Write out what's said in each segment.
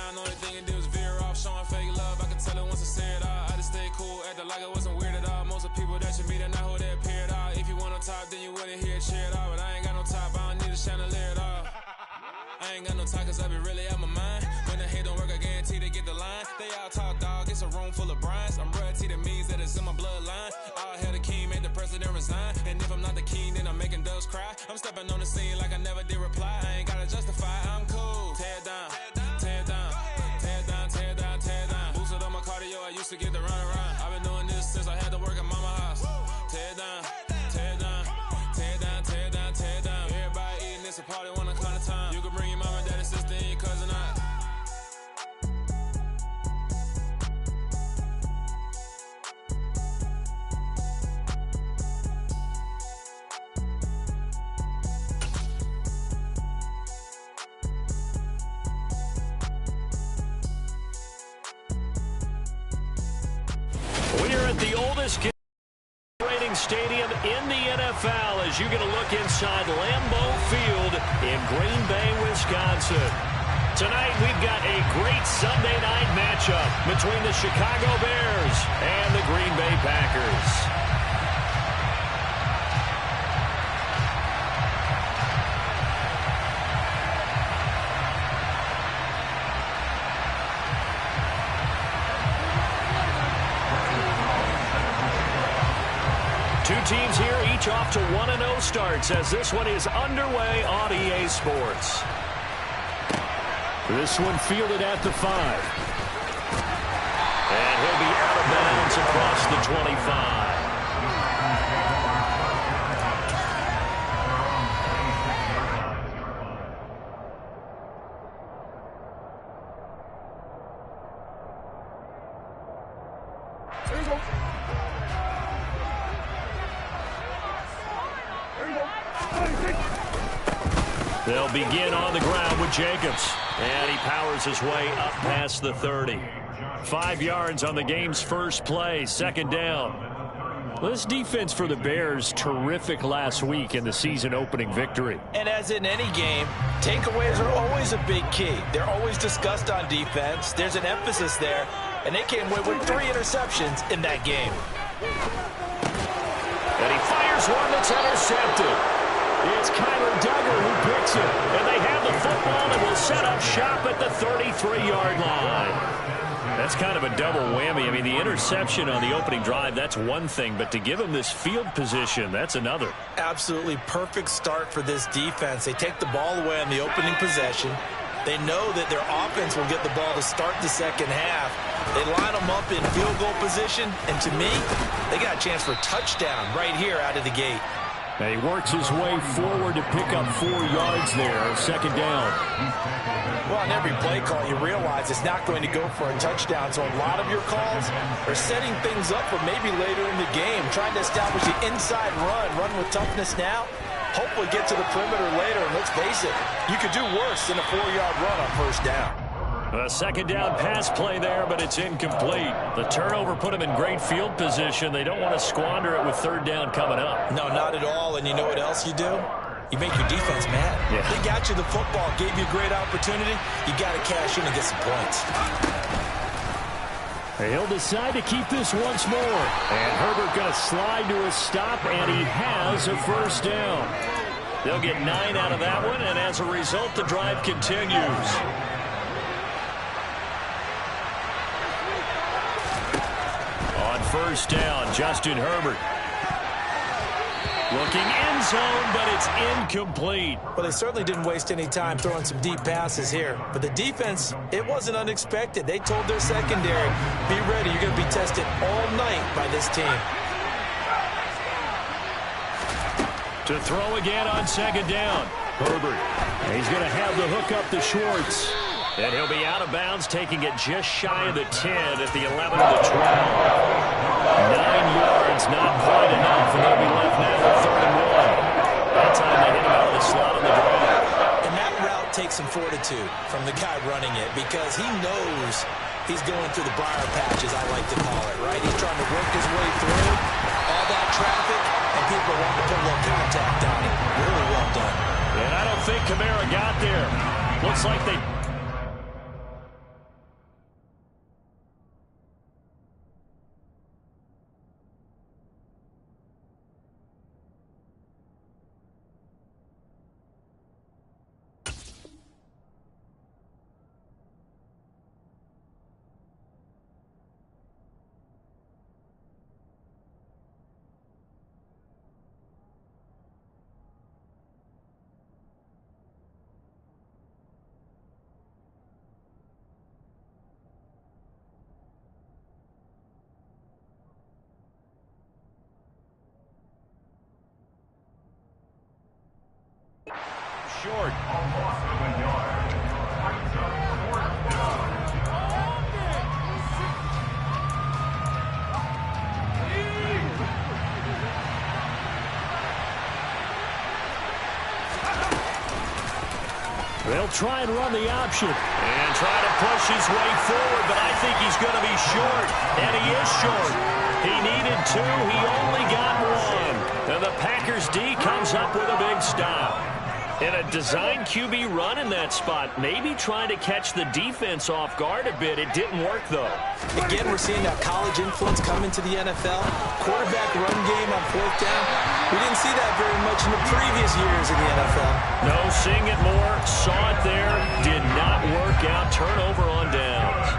down, only thing it did was veer off. Showing fake love, I can tell it once I say it all. I just stay cool, acting like it wasn't weird at all. Most of the people that you meet are not who they appear at all. If you want on top, then you wouldn't hear a cheer at all. But I ain't got no top, I don't need a chandelier at all. I ain't got no talk, cause I be really out my mind. When the hate don't work, I guarantee they get the line. They all talk, dog, it's a room full of Bryans. I'm royalty, that means that it's in my bloodline. All hell the king, made the president resign. And if I'm not the king, then I'm making doves cry. I'm stepping on the scene like I never did reply. I ain't gotta justify, I'm cool. Tear down, tear down, tear down, tear down, tear down. Boosted on my cardio, I used to get the run around. I've been doing this since I had to work at mama house. Tear down, tear down, tear down, tear down, tear down. Everybody eating, it's a party when I count the time. You can bring your mama, daddy, sister, and your cousin out. We're at the oldest rating stadium in the NFL as you get a look inside Lambeau Field in Green Bay, Wisconsin. Tonight we've got a great Sunday night matchup between the Chicago Bears and the Green Bay Packers. Two teams here, each off to 1-0 starts as this one is underway on EA Sports. This one fielded at the 5. And he'll be out of bounds across the 25. There you go. They'll begin on the ground with Jacobs. And he powers his way up past the 30. 5 yards on the game's first play, second down. Well, this defense for the Bears, terrific last week in the season-opening victory. And as in any game, takeaways are always a big key. They're always discussed on defense. There's an emphasis there, and they came away with 3 interceptions in that game. And he fires one that's intercepted. It's Kyler Duggar who picks it. And they have the football and will set up shop at the 33-yard line. That's kind of a double whammy. I mean, the interception on the opening drive, that's one thing. But to give him this field position, that's another. Absolutely perfect start for this defense. They take the ball away on the opening possession. They know that their offense will get the ball to start the second half. They line them up in field goal position. And to me, they got a chance for a touchdown right here out of the gate. And he works his way forward to pick up 4 yards there, second down. Well, on every play call, you realize it's not going to go for a touchdown. So a lot of your calls are setting things up for maybe later in the game, trying to establish the inside run with toughness now, hopefully get to the perimeter later. And let's face it, you could do worse than a 4-yard run on first down. A second down pass play there, but it's incomplete. The turnover put them in great field position. They don't want to squander it with third down coming up. No, not at all. And you know what else you do? You make your defense mad. Yeah. They got you the football, gave you a great opportunity. You got to cash in and get some points. He'll decide to keep this once more. And Herbert going to slide to a stop, and he has a first down. They'll get 9 out of that one, and as a result, the drive continues. On first down, Justin Herbert. Looking end zone, but it's incomplete. Well, they certainly didn't waste any time throwing some deep passes here. But the defense, it wasn't unexpected. They told their secondary, be ready. You're going to be tested all night by this team. To throw again on second down. Herbert. He's going to have the hook up to Schwartz. And he'll be out of bounds, taking it just shy of the 10 at the 11 of the 12. 9 yards, not quite enough, and they'll be left now with 3rd and 1. That time they hit him out of the slot on the drive. And that route takes some fortitude from the guy running it because he knows he's going through the briar patch, as I like to call it, right? He's trying to work his way through all that traffic, and people want to put a little contact on him. Really well done. And I don't think Kamara got there. Looks like they... short. They'll try and run the option. And try to push his way forward, but I think he's going to be short. And he is short. He needed 2. He only got 1. And the Packers D comes up with a big stop. And a design QB run in that spot. Maybe trying to catch the defense off guard a bit. It didn't work, though. Again, we're seeing that college influence come into the NFL. Quarterback run game on 4th down. We didn't see that very much in the previous years in the NFL. No, seeing it more. Saw it there. Did not work out. Turnover on downs.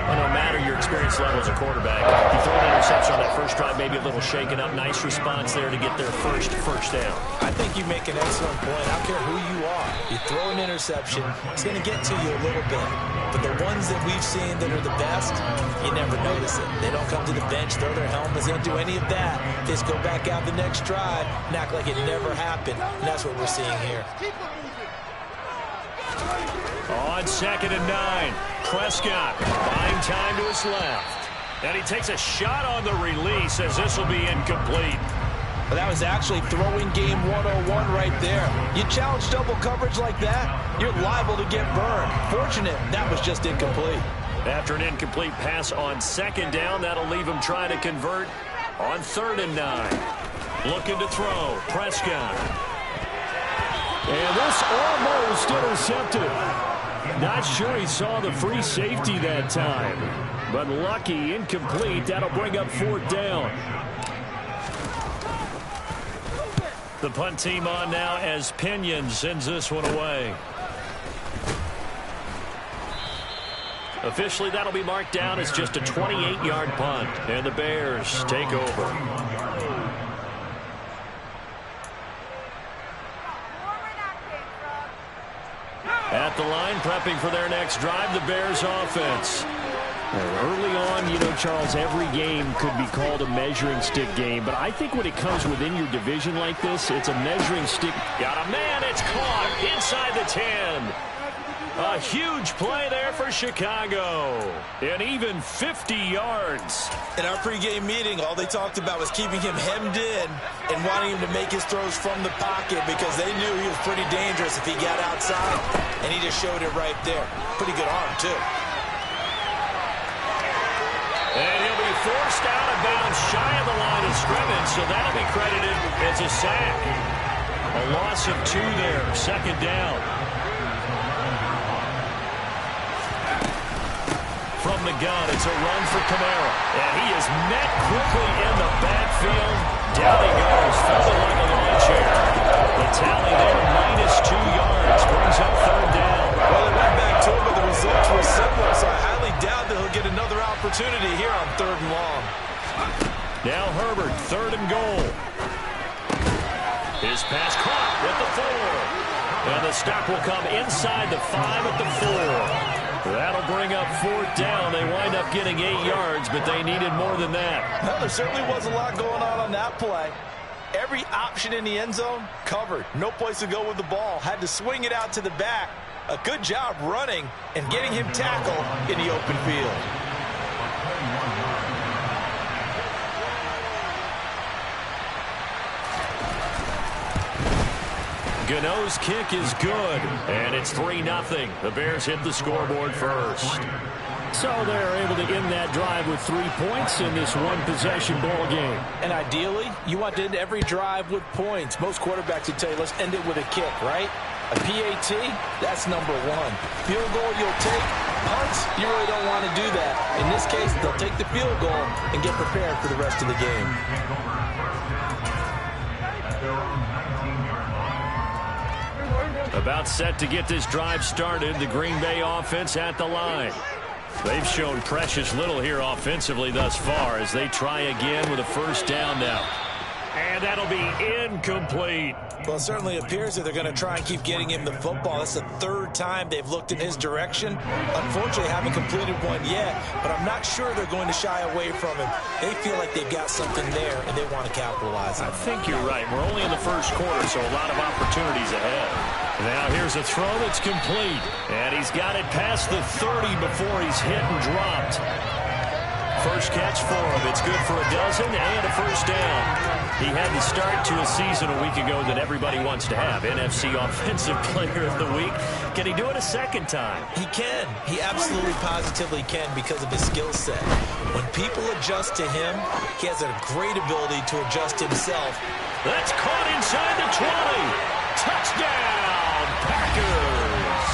Well, no matter your experience level as a quarterback, you throw an interception on that first drive, maybe a little shaken up. Nice response there to get their first down. I think you make an excellent point. I don't care who you are. You throw an interception, it's going to get to you a little bit. But the ones that we've seen that are the best, you never notice it. They don't come to the bench, throw their helmets, they don't do any of that. They just go back out the next drive and act like it never happened. And that's what we're seeing here. On 2nd and 9, Prescott buying time to his left. And he takes a shot on the release as this will be incomplete. Well, that was actually throwing game 101 right there. You challenge double coverage like that, you're liable to get burned. Fortunate, that was just incomplete. After an incomplete pass on 2nd down, that'll leave him trying to convert on 3rd and 9. Looking to throw, Prescott. And this almost intercepted. Not sure he saw the free safety that time. But lucky, incomplete. That'll bring up 4th down. The punt team on now as Pinion sends this one away. Officially, that'll be marked down as just a 28-yard punt. And the Bears take over. At the line, prepping for their next drive, the Bears offense. Early on, you know, Charles, every game could be called a measuring stick game. But I think when it comes within your division like this, it's a measuring stick. Got a man, it's caught inside the 10. A huge play there for Chicago. And even 50 yards. In our pregame meeting, all they talked about was keeping him hemmed in and wanting him to make his throws from the pocket because they knew he was pretty dangerous if he got outside. And he just showed it right there. Pretty good arm, too. And he'll be forced out of bounds shy of the line of scrimmage, so that'll be credited as a sack. A loss of 2 there, 2nd down. From the gun, it's a run for Kamara. And he is met quickly in the backfield. Down he goes, felt like a lawn chair. The tally there, -2 yards, brings up 3rd down. Well, they went back to him, but the results were similar, so I highly doubt that he'll get another opportunity here on 3rd and long. Now Herbert, 3rd and goal. His pass caught at the 4. And the stop will come inside the 5 at the 4. That'll bring up 4th down. They wind up getting 8 yards, but they needed more than that. No, there certainly was a lot going on that play. Every option in the end zone covered. No place to go with the ball. Had to swing it out to the back. A good job running and getting him tackled in the open field. Gano's kick is good, and it's 3-0. The Bears hit the scoreboard first. So they're able to end that drive with 3 points in this one-possession ball game. And ideally, you want to end every drive with points. Most quarterbacks would tell you, let's end it with a kick, right? A PAT, that's number 1. Field goal, you'll take. Punts, you really don't want to do that. In this case, they'll take the field goal and get prepared for the rest of the game. About set to get this drive started, the Green Bay offense at the line. They've shown precious little here offensively thus far as they try again with a 1st down now. And that'll be incomplete. Well, it certainly appears that they're going to try and keep getting him the football. That's the 3rd time they've looked in his direction. Unfortunately, haven't completed one yet, but I'm not sure they're going to shy away from him. They feel like they've got something there, and they want to capitalize on it. I think you're right. We're only in the 1st quarter, so a lot of opportunities ahead. Now here's a throw that's complete. And he's got it past the 30 before he's hit and dropped. First catch for him. It's good for a dozen and a first down. He had the start to a season a week ago that everybody wants to have. NFC Offensive Player of the Week. Can he do it a second time? He can. He absolutely positively can because of his skill set. When people adjust to him, he has a great ability to adjust himself. That's caught inside the 20. Touchdown, Packers.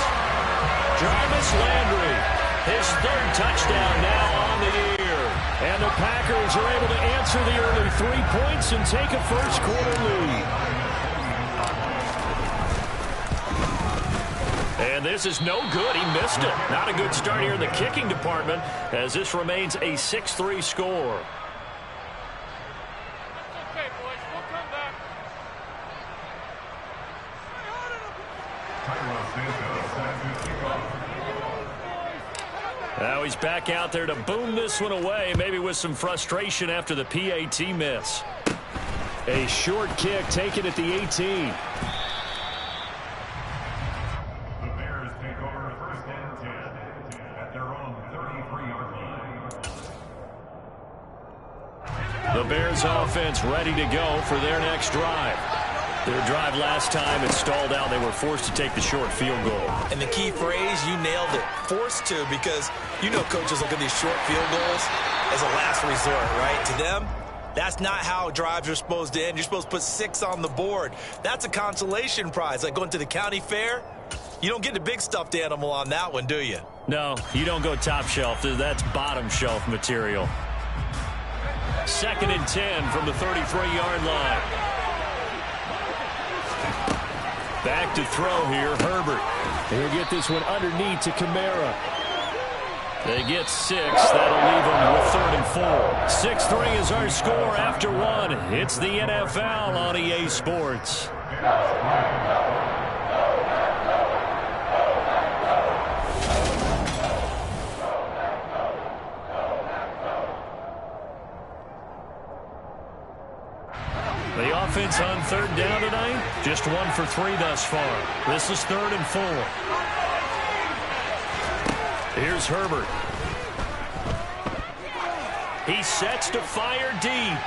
Jarvis Landry, his third touchdown now on the year. And the Packers are able to answer the early 3 points and take a first-quarter lead. And this is no good. He missed it. Not a good start here in the kicking department as this remains a 6-3 score. Okay, boys, we'll come back. Now he's back out there to boom this one away, maybe with some frustration after the PAT miss. A short kick taken at the 18. The Bears take over first and 10 at their own 33-yard line. The Bears offense ready to go for their next drive. Their drive last time, it stalled out. They were forced to take the short field goal. And the key phrase, you nailed it, forced to, because you know coaches look at these short field goals as a last resort, right? To them, that's not how drives are supposed to end. You're supposed to put 6 on the board. That's a consolation prize, like going to the county fair. You don't get the big stuffed animal on that one, do you? No, you don't go top shelf. That's bottom shelf material. 2nd and 10 from the 33-yard line. Back to throw here, Herbert. He'll get this one underneath to Kamara. They get 6. That'll leave them with 3rd and 4. 6-3 is our score after 1. It's the NFL on EA Sports. The offense on 3rd down tonight, just 1 for 3 thus far. This is 3rd and 4. Here's Herbert. He sets to fire deep.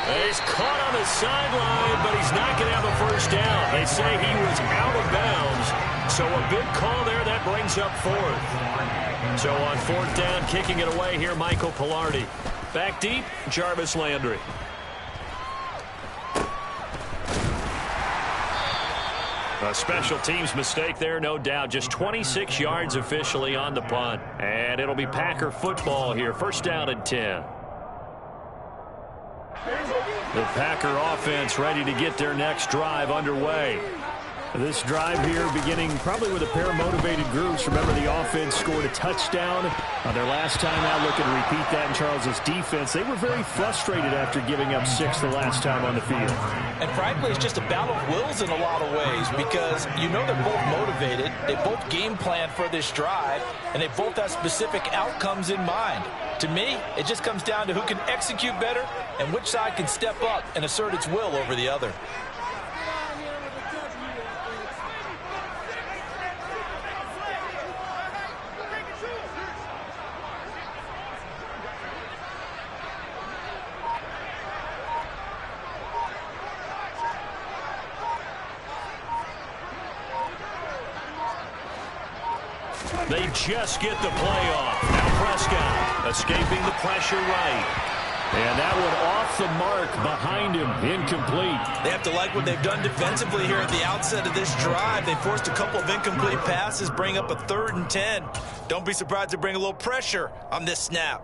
He's caught on the sideline, but he's not going to have a first down. They say he was out of bounds, so a big call there that brings up 4th. So on 4th down, kicking it away here, Michael Pilardi. Back deep, Jarvis Landry. A special teams mistake there, no doubt. Just 26 yards officially on the punt. And it'll be Packer football here. 1st down and 10. The Packer offense ready to get their next drive underway. This drive here beginning probably with a pair of motivated groups. Remember, the offense scored a touchdown on their last time out. Looking to repeat that in Charles's defense. They were very frustrated after giving up 6 the last time on the field. And frankly, it's just a battle of wills in a lot of ways because you know they're both motivated. They both game plan for this drive, and they both have specific outcomes in mind. To me, it just comes down to who can execute better and which side can step up and assert its will over the other. They just get the play off. Now Prescott escaping the pressure right. And that one off the mark behind him, incomplete. They have to like what they've done defensively here at the outset of this drive. They forced a couple of incomplete passes, bring up a 3rd and 10. Don't be surprised to bring a little pressure on this snap.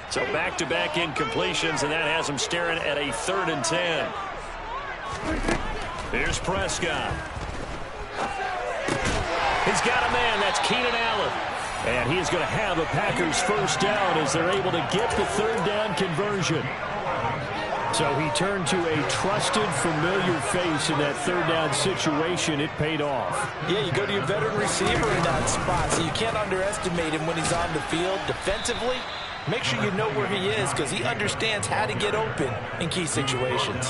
So back-to-back incompletions, and that has them staring at a 3rd and 10. Here's Prescott. He's got a man. That's Keenan Allen. And he is going to have a Packers first down as they're able to get the 3rd down conversion. So he turned to a trusted, familiar face in that 3rd down situation. It paid off. Yeah, you go to your veteran receiver in that spot, so you can't underestimate him when he's on the field. Defensively, Make sure you know where he is because he understands how to get open in key situations.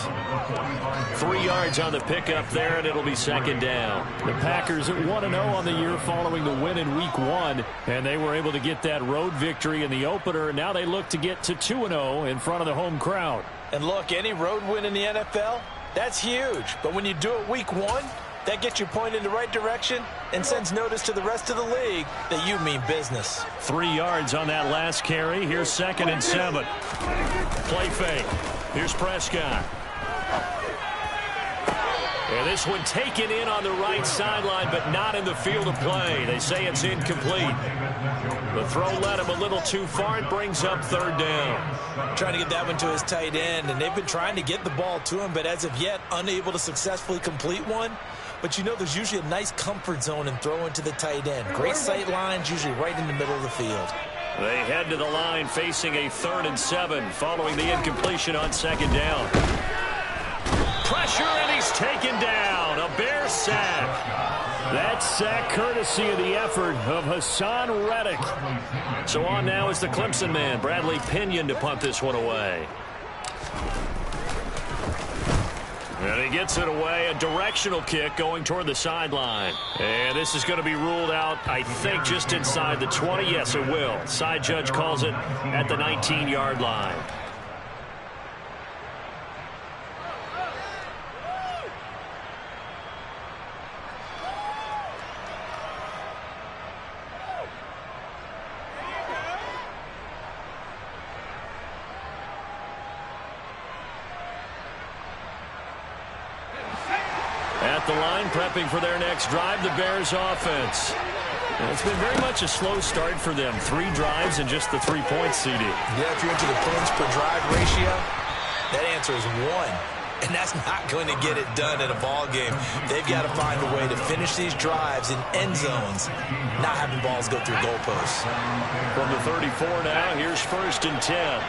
3 yards on the pickup there, and it'll be second down. The Packers at 1-0 on the year following the win in Week 1, and they were able to get that road victory in the opener, and now they look to get to 2-0 in front of the home crowd. And look, any road win in the NFL, that's huge. But when you do it Week 1, that gets you pointed in the right direction and sends notice to the rest of the league that you mean business. 3 yards on that last carry. Here's 2nd and 7. Play fake. Here's Prescott. And this one taken in on the right sideline, but not in the field of play. They say it's incomplete. The throw led him a little too far. It brings up 3rd down. Trying to get that one to his tight end, and they've been trying to get the ball to him, but as of yet, unable to successfully complete one. But you know there's usually a nice comfort zone in throwing to the tight end. Great sight lines, usually right in the middle of the field. They head to the line facing a 3rd and 7 following the incompletion on 2nd down. Pressure, and he's taken down. A Bear sack. That sack courtesy of the effort of Hassan Reddick. So on now is the Clemson man, Bradley Pinion, to punt this one away. And he gets it away, a directional kick going toward the sideline. And this is going to be ruled out, I think, just inside the 20. Yes, it will. Side judge calls it at the 19-yard line. At the line, prepping for their next drive, the Bears offense. And it's been very much a slow start for them. 3 drives and just the 3 points, CD. Yeah, if you're into the points per drive ratio, that answer is 1. And that's not going to get it done in a ball game. They've got to find a way to finish these drives in end zones, not having balls go through goalposts. From the 34 now, here's 1st and 10.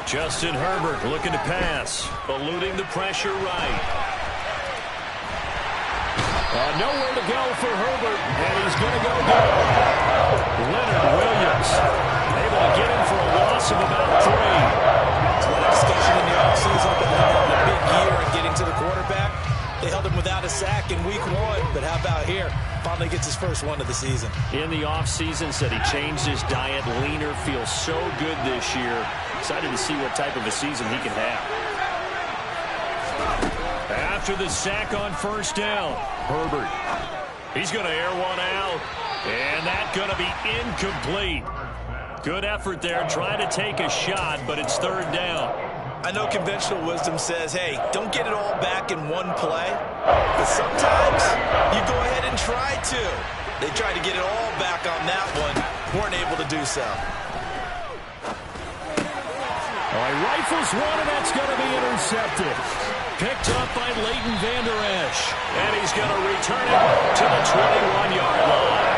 Justin Herbert looking to pass, eluding the pressure right. Nowhere to go for Herbert, and he's going to go down. Leonard Williams able to get him for a loss of about 3. A lot of discussion in the offseason about having a big year and getting to the quarterback. They held him without a sack in Week 1, but how about here? Finally gets his first one of the season. In the offseason, said he changed his diet, leaner, feels so good this year. Excited to see what type of a season he can have. After the sack on 1st down, Herbert. He's going to air one out, and that's going to be incomplete. Good effort there, trying to take a shot, but it's 3rd down. I know conventional wisdom says, hey, don't get it all back in one play, but sometimes you go ahead and try to. They tried to get it all back on that one, weren't able to do so. All right, rifles one, and that's going to be intercepted. Picked up by Leighton Vander Esch. And he's going to return it to the 21-yard line.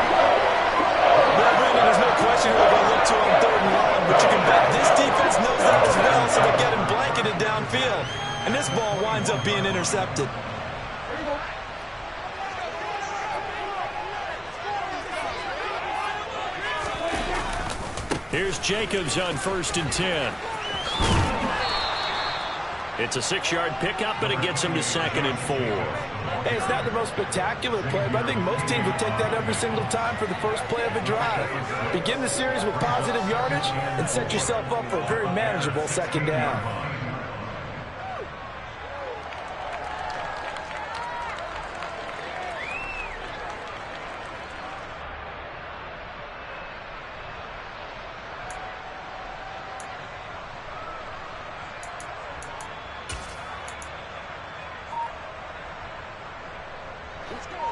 Well, Brandon, there's no question who they're going to look to on 3rd and long, but you can bet this defense knows that as well, so they're getting blanketed downfield. And this ball winds up being intercepted. Here's Jacobs on 1st and 10. It's a 6-yard pickup, but it gets him to 2nd and 4. Hey, it's not the most spectacular play, but I think most teams would take that every single time for the first play of a drive. Begin the series with positive yardage and set yourself up for a very manageable 2nd down.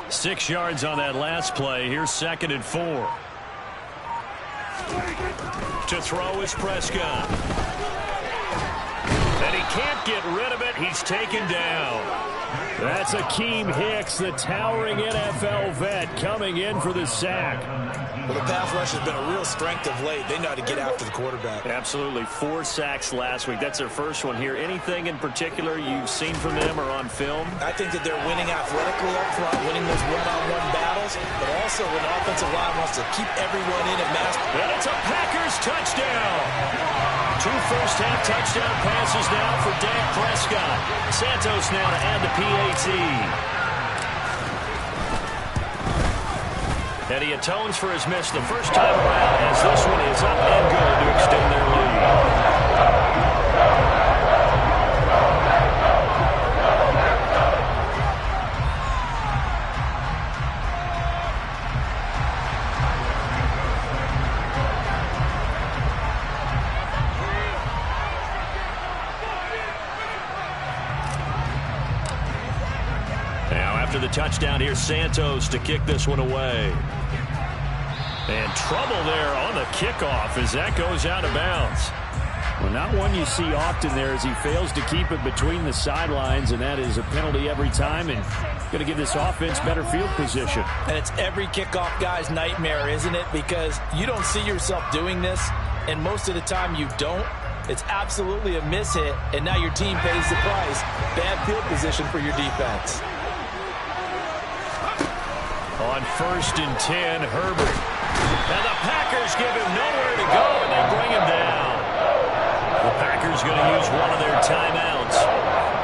Six yards on that last play. Here's 2nd and 4. To throw is Prescott. And he can't get rid of it. He's taken down. That's Akeem Hicks, the towering NFL vet, coming in for the sack. Well, the pass rush has been a real strength of late. They know how to get after the quarterback. Absolutely. 4 sacks last week. That's their first one here. Anything in particular you've seen from them or on film? I think that they're winning athletically up front, winning those one-on-one battles, but also when the offensive line wants to keep everyone in at mass. And it's a Packers touchdown. 2 first-half touchdown passes now for Dak Prescott. Santos now to add the PAT. And he atones for his miss the first time around as this one is up and good to extend their lead. Now after the touchdown, here's Santos to kick this one away. And trouble there on the kickoff as that goes out of bounds. Well, not one you see often there as he fails to keep it between the sidelines, and that is a penalty every time and going to give this offense better field position. And it's every kickoff guy's nightmare, isn't it? Because you don't see yourself doing this, and most of the time you don't. It's absolutely a miss hit, and now your team pays the price. Bad field position for your defense. On 1st and 10, Herbert. And the Packers give him nowhere to go, and they bring him down. The Packers going to use one of their timeouts.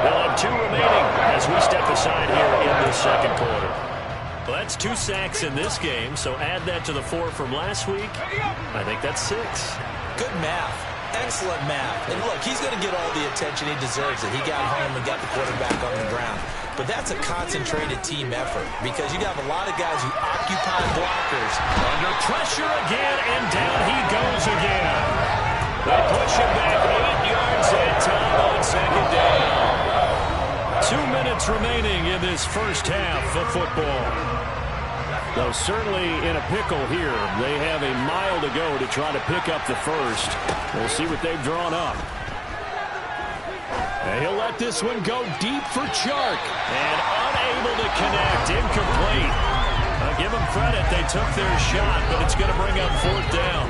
They'll have 2 remaining as we step aside here in the second quarter. Well, that's 2 sacks in this game, so add that to the 4 from last week. I think that's 6. Good math. Excellent math. And look, he's going to get all the attention he deserves. He got home and got the quarterback on the ground. But that's a concentrated team effort because you got a lot of guys who occupy blockers. Under pressure again, and down he goes again. They push him back 8 yards that time on 2nd down. 2 minutes remaining in this first half of football. Though certainly in a pickle here. They have a mile to go to try to pick up the first. We'll see what they've drawn up. And he'll let this one go deep for Chark. And unable to connect. Incomplete. I'll give them credit. They took their shot, but it's going to bring up 4th down.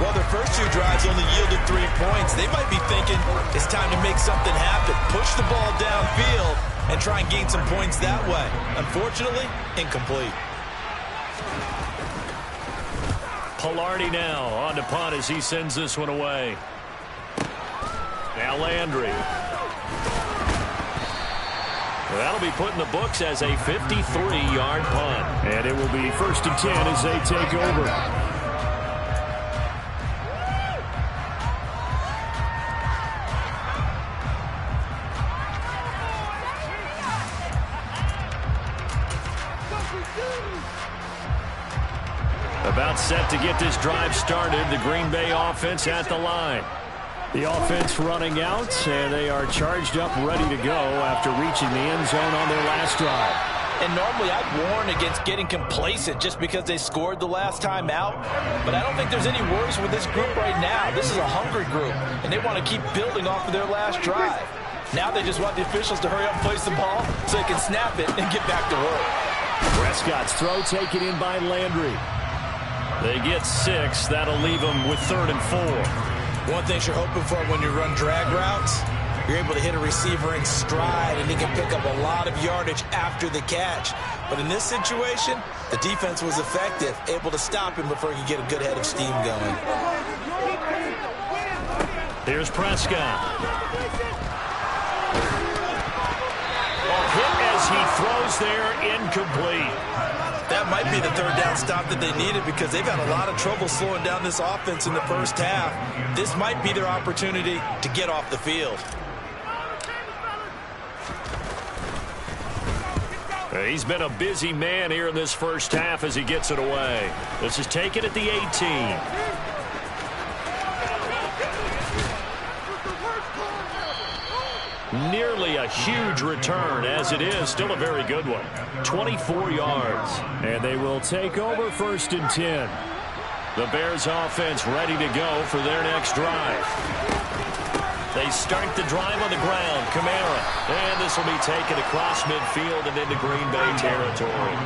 Well, their first 2 drives only yielded 3 points. They might be thinking it's time to make something happen. Push the ball downfield and try and gain some points that way. Unfortunately, incomplete. Pilardi now on to punt as he sends this one away. Now Landry. That'll be put in the books as a 53-yard punt. And it will be 1st and 10 as they take over. About set to get this drive started. The Green Bay offense at the line. The offense running out, and they are charged up, ready to go after reaching the end zone on their last drive. And normally I'd warn against getting complacent just because they scored the last time out. But I don't think there's any worries with this group right now. This is a hungry group, and they want to keep building off of their last drive. Now they just want the officials to hurry up and place the ball so they can snap it and get back to work. Prescott's throw taken in by Landry. They get 6. That'll leave them with 3rd and 4. One thing you're hoping for when you run drag routes, you're able to hit a receiver in stride, and he can pick up a lot of yardage after the catch. But in this situation, the defense was effective, able to stop him before he could get a good head of steam going. Here's Prescott. Hit as he throws there, incomplete. That might be the 3rd down stop that they needed because they've had a lot of trouble slowing down this offense in the first half. This might be their opportunity to get off the field. He's been a busy man here in this first half as he gets it away. This is taken at the 18. Nearly a huge return, as it is still a very good one. 24 yards. And they will take over 1st and 10. The Bears offense ready to go for their next drive. They start the drive on the ground. Kamara. And this will be taken across midfield and into Green Bay territory.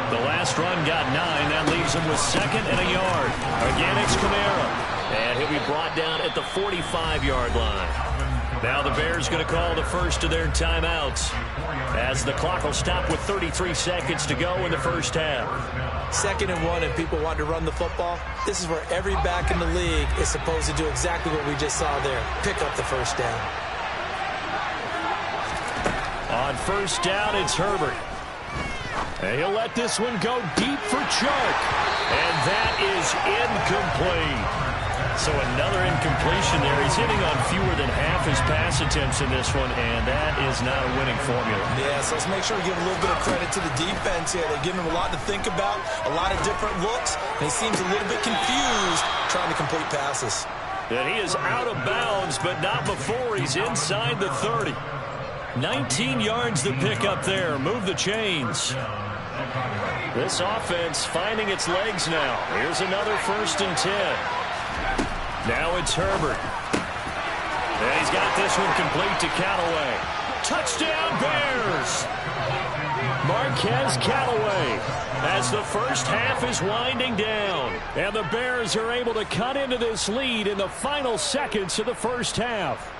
The last run got 9. That leaves him with 2nd and a yard. Again, it's Kamara. And he'll be brought down at the 45-yard line. Now the Bears going to call the first of their timeouts, as the clock will stop with 33 seconds to go in the first half. 2nd and 1, and people want to run the football. This is where every back in the league is supposed to do exactly what we just saw there. Pick up the first down. On first down, it's Herbert. And he'll let this one go deep for Chuck. And that is incomplete. So another incompletion there. He's hitting on fewer than half his pass attempts in this one, and that is not a winning formula. Yeah, so let's make sure we give a little bit of credit to the defense here. They're giving him a lot to think about, a lot of different looks, and he seems a little bit confused trying to complete passes. And he is out of bounds, but not before he's inside the 30. 19 yards to pick up there. Move the chains. This offense finding its legs now. Here's another 1st and 10. Now it's Herbert. And he's got this one complete to Callaway. Touchdown, Bears! Marquez Callaway as the first half is winding down. And the Bears are able to cut into this lead in the final seconds of the first half.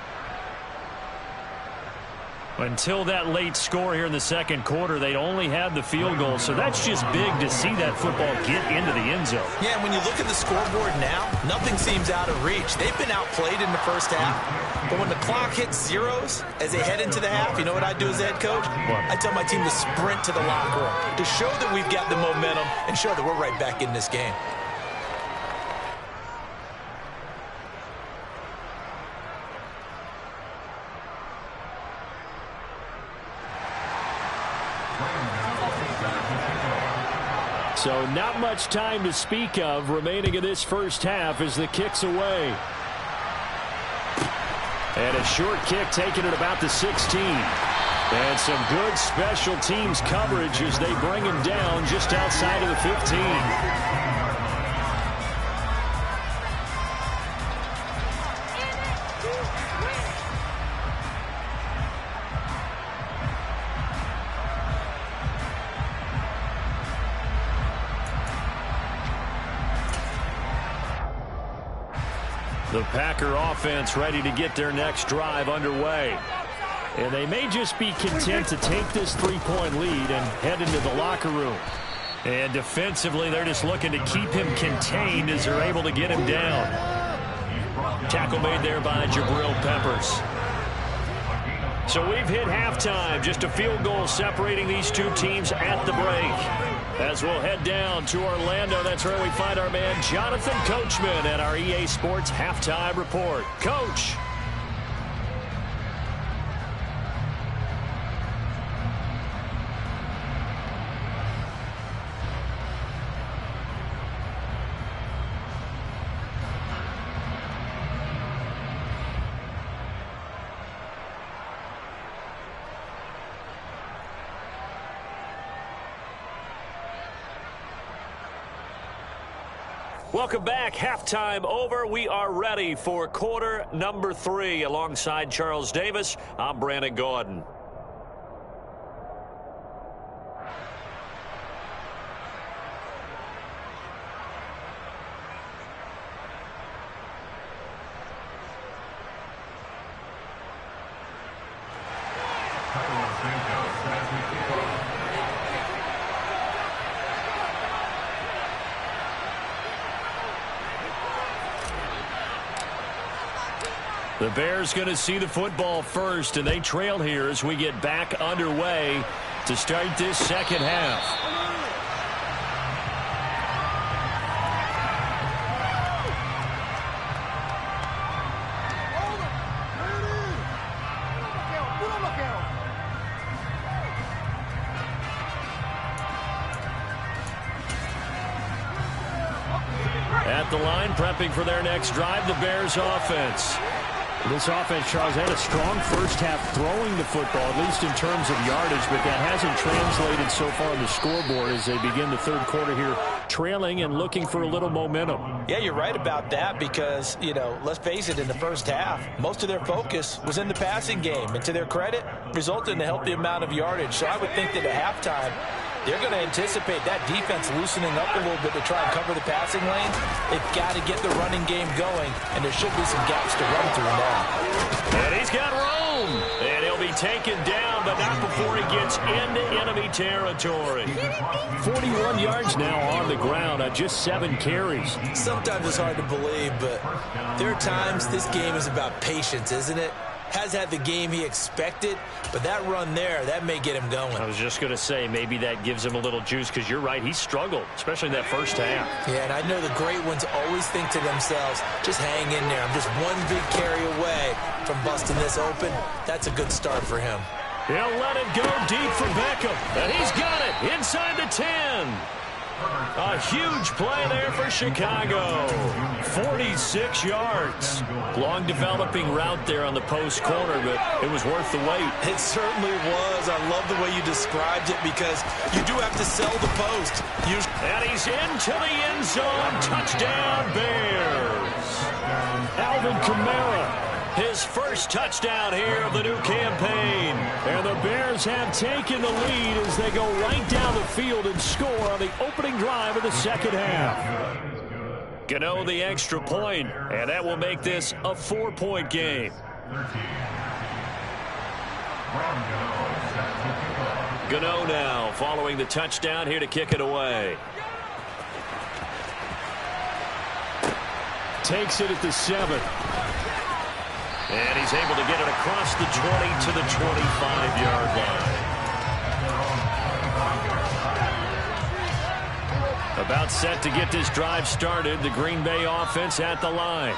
Until that late score here in the second quarter, they'd only had the field goal, so that's just big to see that football get into the end zone. Yeah, and when you look at the scoreboard now, nothing seems out of reach. They've been outplayed in the first half, but when the clock hits zeros as they head into the half, you know what I do as head coach? What? I tell my team to sprint to the locker room to show that we've got the momentum and show that we're right back in this game. So not much time to speak of remaining in this first half as the kick's away. And a short kick taken at about the 16. And some good special teams coverage as they bring him down just outside of the 15. The Packer offense ready to get their next drive underway. And they may just be content to take this 3-point lead and head into the locker room. And defensively, they're just looking to keep him contained as they're able to get him down. Tackle made there by Jabril Peppers. So we've hit halftime. Just a field goal separating these two teams at the break. As we'll head down to Orlando, that's where we find our man Jonathan Coachman at our EA Sports Halftime Report. Coach. Welcome back. Halftime over. We are ready for quarter number 3. Alongside Charles Davis, I'm Brandon Gordon. The Bears going to see the football first, and they trail here as we get back underway to start this second half. At the line, prepping for their next drive, the Bears offense. This offense, Charles, had a strong first half throwing the football, at least in terms of yardage, but that hasn't translated so far on the scoreboard as they begin the third quarter here trailing and looking for a little momentum. Yeah, you're right about that because, you know, let's face it, in the first half, most of their focus was in the passing game. And to their credit, resulted in a healthy amount of yardage. So I would think that at halftime, they're going to anticipate that defense loosening up a little bit to try and cover the passing lanes. They've got to get the running game going, and there should be some gaps to run through now. And he's got room. And he'll be taken down, but not before he gets into enemy territory. 41 yards now on the ground on just 7 carries. Sometimes it's hard to believe, but there are times this game is about patience, isn't it? Has had the game he expected, but that run there, that may get him going. I was just going to say, maybe that gives him a little juice, because you're right, he struggled, especially in that first half. Yeah, and I know the great ones always think to themselves, just hang in there. I'm just one big carry away from busting this open. That's a good start for him. He'll let it go deep for Beckham, and he's got it inside the 10. A huge play there for Chicago. 46 yards. Long developing route there on the post corner, but it was worth the wait. It certainly was. I love the way you described it because you do have to sell the post. And he's into the end zone. Touchdown, Bears. Alvin Kamara. His first touchdown here of the new campaign. And the Bears have taken the lead as they go right down the field and score on the opening drive of the second half. Gano the extra point, and that will make this a 4-point game. Gano now following the touchdown here to kick it away. Takes it at the 7. And he's able to get it across the 20 to the 25-yard line. About set to get this drive started. The Green Bay offense at the line.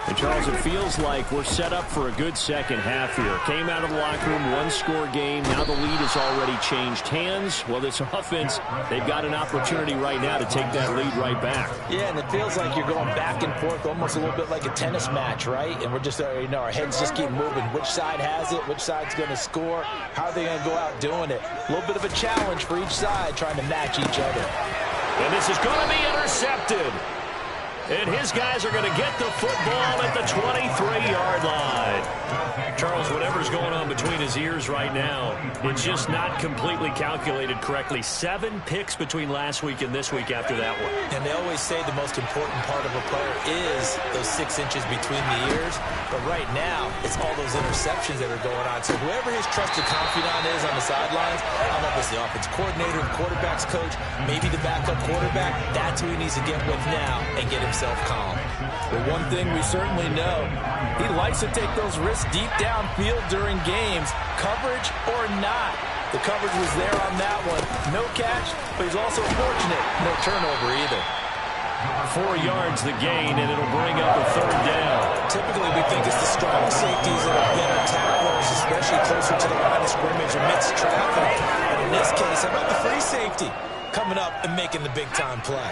And, Charles, it feels like we're set up for a good second half here. Came out of the locker room, one-score game. Now the lead has already changed hands. Well, this offense, they've got an opportunity right now to take that lead right back. Yeah, and it feels like you're going back and forth almost a little bit like a tennis match, right? And we're just, you know, our heads just keep moving. Which side has it? Which side's going to score? How are they going to go out doing it? A little bit of a challenge for each side trying to match each other. And this is going to be intercepted. And his guys are going to get the football at the 23-yard line. Charles, whatever's going on between his ears right now, it's just not completely calculated correctly. 7 picks between last week and this week after that one. And they always say the most important part of a player is those 6 inches between the ears. But right now, it's all those interceptions that are going on. So whoever his trusted confidant is on the sidelines, I don't know if it's the offense coordinator, the quarterback's coach, maybe the backup quarterback, that's who he needs to get with now and get himself calm. But one thing we certainly know, he likes to take those risks deep downfield during games, coverage or not. The coverage was there on that one. No catch, but he's also fortunate. No turnover either. 4 yards the gain, and it'll bring up a third down. Typically, we think it's the strong safeties that are better tacklers, especially closer to the line of scrimmage amidst traffic. But in this case, how about the free safety coming up and making the big-time play?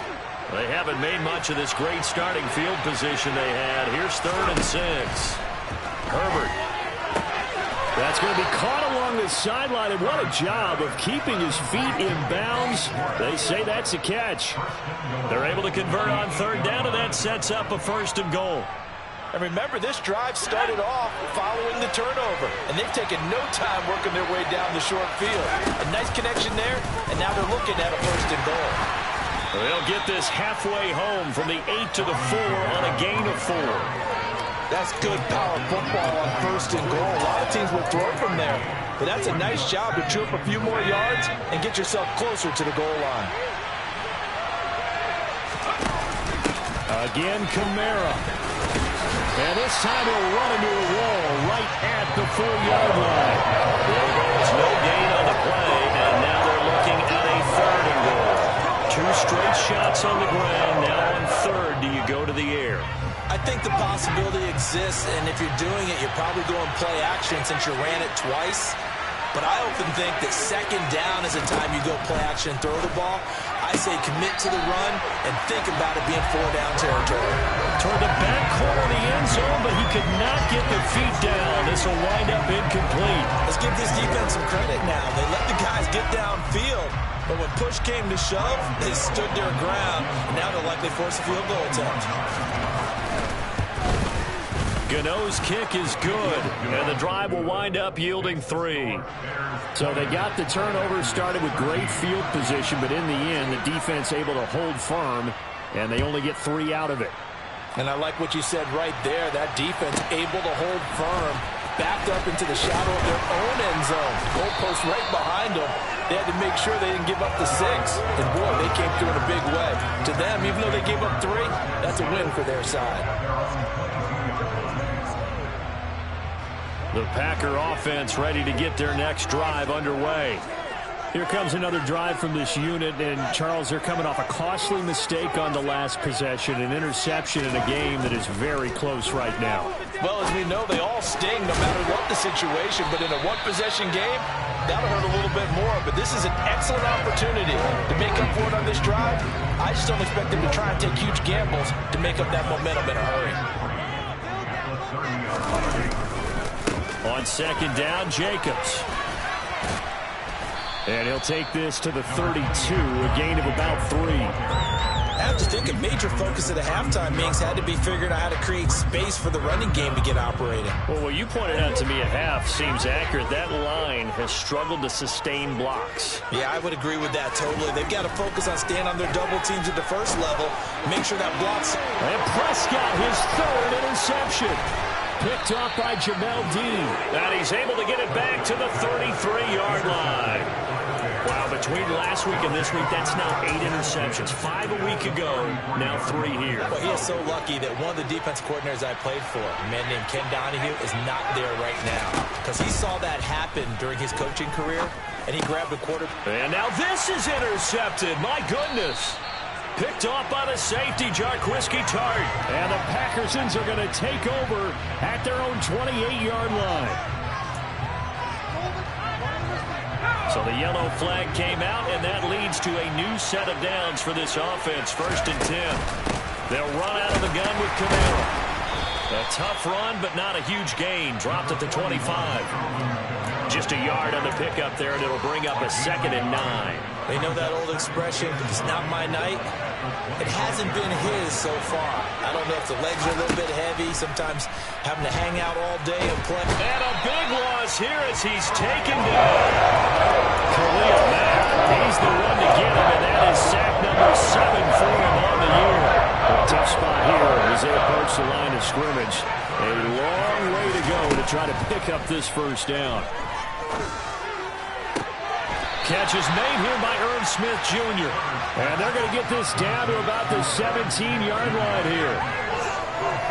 They haven't made much of this great starting field position they had. Here's 3rd and 6. Herbert. That's going to be caught along the sideline, and what a job of keeping his feet in bounds. They say that's a catch. They're able to convert on 3rd down, and that sets up a 1st and goal. And remember, this drive started off following the turnover, and they've taken no time working their way down the short field. A nice connection there, and now they're looking at a 1st and goal. They'll get this halfway home from the 8 to the 4 on a gain of 4. That's good power football on 1st and goal. A lot of teams will throw from there. But that's a nice job to chew up a few more yards and get yourself closer to the goal line. Again, Kamara. And this time he'll run into a wall right at the 4-yard line. There's no gain on the play, and now they're looking at a 3rd and goal. 2 straight shots on the ground. Now on 3rd, do you go to the air? I think the possibility exists, and if you're doing it, you're probably going play action since you ran it twice. But I often think that 2nd down is the time you go play action and throw the ball. I say commit to the run and think about it being 4-down territory. Toward the back corner of the end zone, but he could not get the feet down. This will wind up incomplete. Let's give this defense some credit now. They let the guys get downfield, but when push came to shove, they stood their ground, and now they'll likely force a field goal attempt. GODZ's kick is good, and the drive will wind up yielding 3. So they got the turnover started with great field position, but in the end, the defense able to hold firm, and they only get 3 out of it. And I like what you said right there. That defense able to hold firm, backed up into the shadow of their own end zone. Goalpost right behind them. They had to make sure they didn't give up the 6. And boy, they came through in a big way. To them, even though they gave up 3, that's a win for their side. The Packer offense ready to get their next drive underway. Here comes another drive from this unit, and Charles, they're coming off a costly mistake on the last possession, an interception in a game that is very close right now. Well, as we know, they all sting no matter what the situation, but in a one-possession game, that'll hurt a little bit more. But this is an excellent opportunity to make up for it on this drive. I just don't expect them to try and take huge gambles to make up that momentum in a hurry. On second down, Jacobs. And he'll take this to the 32, a gain of about 3. I have to think a major focus of the halftime meetings had to be figuring out how to create space for the running game to get operating. Well, what you pointed out to me at half seems accurate. That line has struggled to sustain blocks. Yeah, I would agree with that totally. They've got to focus on staying on their double teams at the first level, make sure that blocks. And Prescott, his 3rd interception. Picked off by Jamel Dean. And he's able to get it back to the 33-yard line. Wow, between last week and this week, that's now 8 interceptions. 5 a week ago, now 3 here. Well, he is so lucky that one of the defense coordinators I played for, a man named Ken Donahue, is not there right now. Because he saw that happen during his coaching career, and he grabbed a quarter. And now this is intercepted. My goodness. Picked off by the safety, Jarquiski Tart. And the Packersons are going to take over at their own 28-yard line. So the yellow flag came out, and that leads to a new set of downs for this offense. 1st and 10. They'll run out of the gun with Camaro. A tough run, but not a huge gain. Dropped at the 25. Just a yard on the pickup there, and it'll bring up a 2nd and 9. They know that old expression, it's not my night. It hasn't been his so far. I don't know if the legs are a little bit heavy, sometimes having to hang out all day and play. And a big loss here as he's taken down. Khalil Mack, he's the one to get him, and that is sack number 7 for him on the year. A tough spot here as they approach the line of scrimmage. A long way to go to try to pick up this 1st down. Catch is made here by Irv Smith Jr. And they're going to get this down to about the 17-yard line here.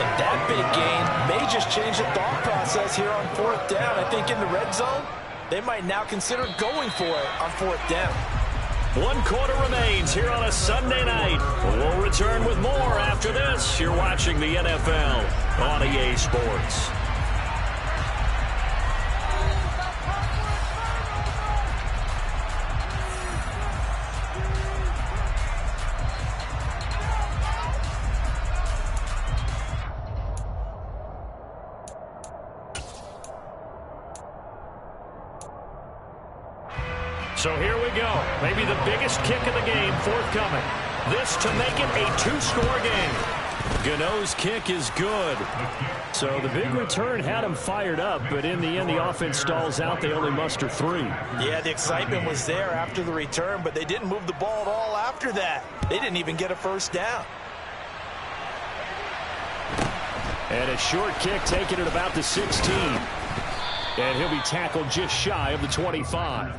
And that big gain may just change the thought process here on 4th down. I think in the red zone, they might now consider going for it on 4th down. 1 quarter remains here on a Sunday night. We'll return with more after this. You're watching the NFL on EA Sports. So here we go. Maybe the biggest kick of the game forthcoming. This to make it a 2-score game. GODZ's kick is good. So the big return had him fired up, but in the end, the offense stalls out. They only muster 3. Yeah, the excitement was there after the return, but they didn't move the ball at all after that. They didn't even get a 1st down. And a short kick taken at about the 16. And he'll be tackled just shy of the 25.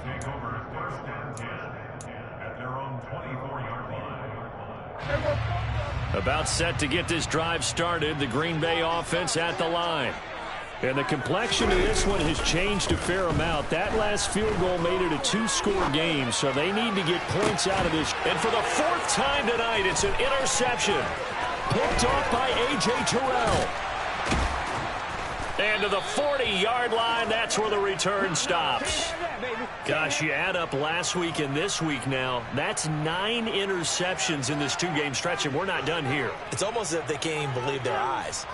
About set to get this drive started. The Green Bay offense at the line. And the complexion of this one has changed a fair amount. That last field goal made it a 2-score game, so they need to get points out of this. And for the 4th time tonight, it's an interception. Picked off by A.J. Terrell. And to the 40-yard line, that's where the return stops. Gosh, you add up last week and this week now, that's 9 interceptions in this 2-game stretch, and we're not done here. It's almost as if they can't even believe their eyes.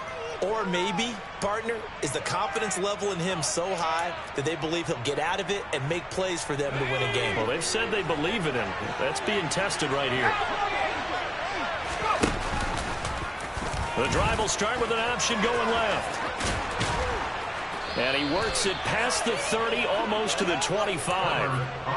Or maybe, partner, is the confidence level in him so high that they believe he'll get out of it and make plays for them to win a game. Well, they've said they believe in him. That's being tested right here. The drive will start with an option going left. And he works it past the 30, almost to the 25.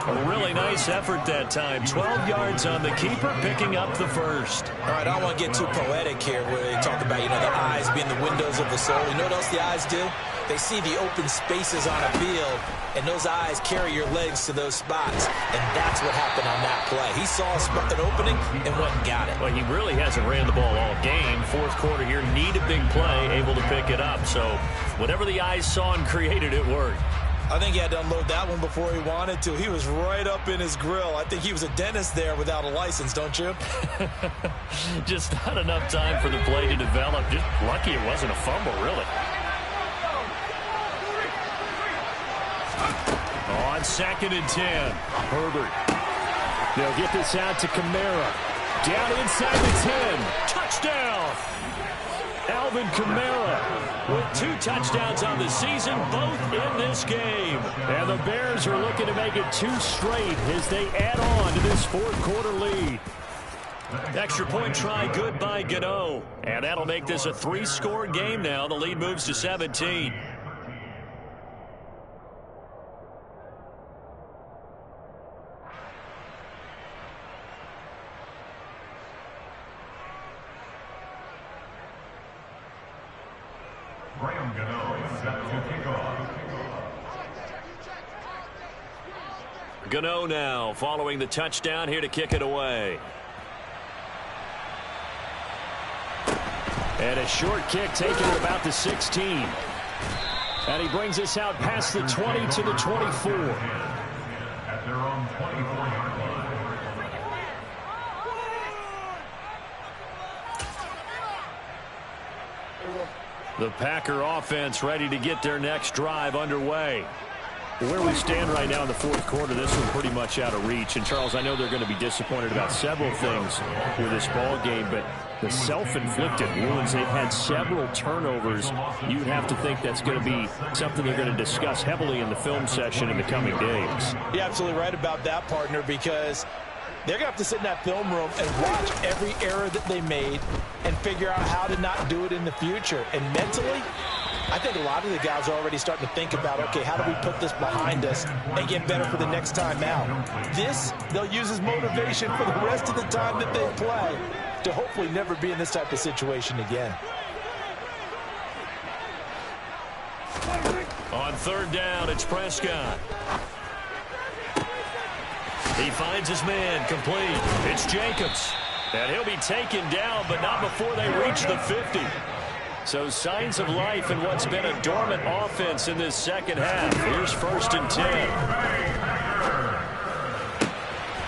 A really nice effort that time. 12 yards on the keeper, picking up the first. All right, I don't want to get too poetic here where they talk about, the eyes being the windows of the soul. You know what else the eyes do? They see the open spaces on a field, and those eyes carry your legs to those spots. And that's what happened on that play. He saw an opening and went and got it. Well, he really hasn't ran the ball all game. Fourth quarter here, need a big play, able to pick it up. So whatever the eyes saw and created, it worked. I think he had to unload that one before he wanted to. He was right up in his grill. I think he was a dentist there without a license, don't you? Just not enough time for the play to develop. Just lucky it wasn't a fumble, really. On 2nd and 10, Herbert. They'll get this out to Kamara. Down inside the 10. Touchdown! Alvin Kamara with 2 touchdowns on the season, both in this game. And the Bears are looking to make it 2 straight as they add on to this fourth quarter lead. Extra point try good by GODZ. And that'll make this a 3-score game now. The lead moves to 17. GODZ now following the touchdown here to kick it away. And a short kick taken at about the 16. And he brings us out past the 20 to the 24. At their own 24-yard line. The Packer offense ready to get their next drive underway. Where we stand right now in the fourth quarter, this one pretty much out of reach. And, Charles, I know they're going to be disappointed about several things with this ball game, but the self-inflicted wounds, they've had several turnovers. You'd have to think that's going to be something they're going to discuss heavily in the film session in the coming days. You're absolutely right about that, partner, because they're going to have to sit in that film room and watch every error that they made and figure out how to not do it in the future. And mentally, I think a lot of the guys are already starting to think about, okay, how do we put this behind us and get better for the next time out? This, they'll use as motivation for the rest of the time that they play to hopefully never be in this type of situation again. On 3rd down, it's Prescott. He finds his man, complete. It's Jacobs. And he'll be taken down, but not before they reach the 50. So signs of life in what's been a dormant offense in this second half. Here's 1st and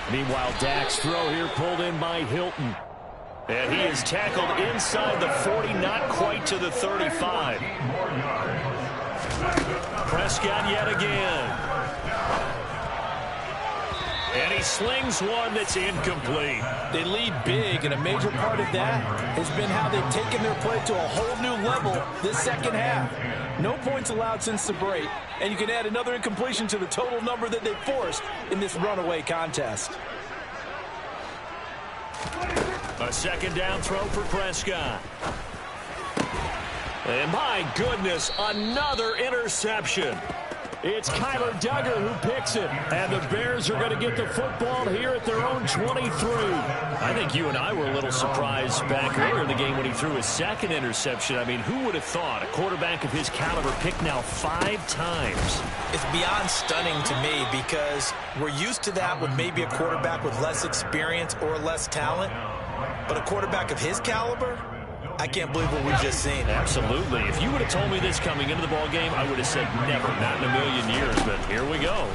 10. Meanwhile, Dak's throw here pulled in by Hilton. And he is tackled inside the 40, not quite to the 35. Prescott yet again. And he slings one that's incomplete. They lead big, and a major part of that has been how they've taken their play to a whole new level this second half. No points allowed since the break, and you can add another incompletion to the total number that they forced in this runaway contest. A 2nd down throw for Prescott. And my goodness, another interception. It's Kyler Duggar who picks it. And the Bears are going to get the football here at their own 23. I think you and I were a little surprised back earlier in the game when he threw his 2nd interception. I mean, who would have thought a quarterback of his caliber picked now 5 times? It's beyond stunning to me because we're used to that with maybe a quarterback with less experience or less talent. But a quarterback of his caliber, I can't believe what we've just seen. Absolutely. If you would have told me this coming into the ball game, I would have said never, not in a million years. But here we go.